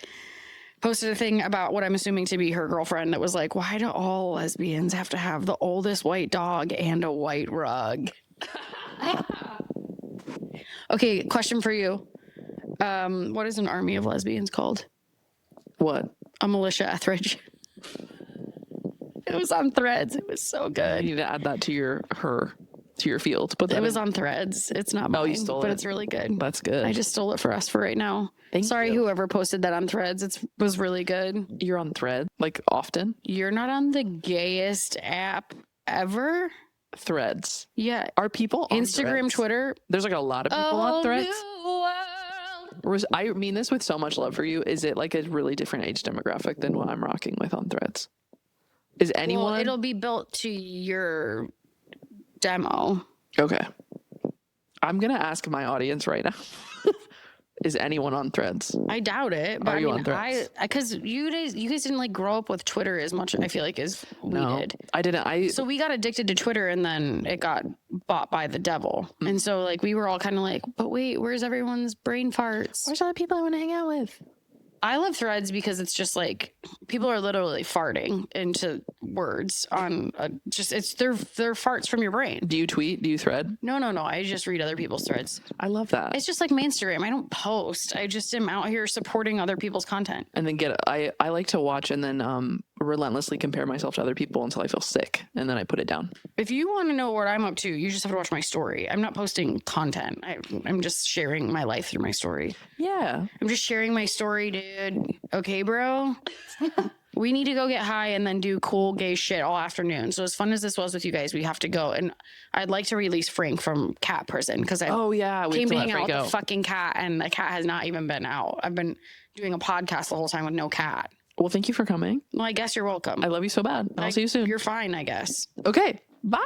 Posted a thing about what I'm assuming to be her girlfriend that was like, why do all lesbians have to have the oldest white dog and a white rug? Okay, question for you. What is an army of lesbians called? What? A militia Etheridge. It was on Threads. It was so good. You need to add that to your field. But it was on Threads. It's not mine, you stole but it. It's really good. That's good. I just stole it for us for right now. Sorry, whoever posted that on Threads. It was really good. You're on Thread, like, often? You're not on the gayest app ever? Threads. Yeah. Are people on Instagram, Threads? Twitter? There's like a lot of people on Threads. I mean this with so much love for you. Is it like a really different age demographic than what I'm rocking with on Threads? Is anyone? Well, it'll be built to your demo. Okay. I'm going to ask my audience right now. Is anyone on Threads? I doubt it. But Are you on Threads? Because you guys didn't like grow up with Twitter as much, I feel like, as we did. I didn't. So we got addicted to Twitter, and then it got bought by the devil. And so like we were all kind of like, but wait, where's everyone's brain farts? Where's all the people I want to hang out with? I love Threads because it's just like people are literally farting into words on they're farts from your brain. Do you tweet? Do you thread? No. I just read other people's threads. I love that. It's just like mainstream. I don't post. I just am out here supporting other people's content. And then I like to watch and then relentlessly compare myself to other people until I feel sick, and then I put it down. If you want to know what I'm up to, you just have to watch my story. I'm not posting content. I'm just sharing my life through my story. Yeah. I'm just sharing my story, dude. Okay, bro? We need to go get high and then do cool gay shit all afternoon. So as fun as this was with you guys, we have to go. And I'd like to release Frank from cat prison because I came to hang out with the fucking cat, and the cat has not even been out. I've been doing a podcast the whole time with no cat. Well, thank you for coming. Well, I guess you're welcome. I love you so bad. I'll see you soon. You're fine, I guess. Okay. Bye.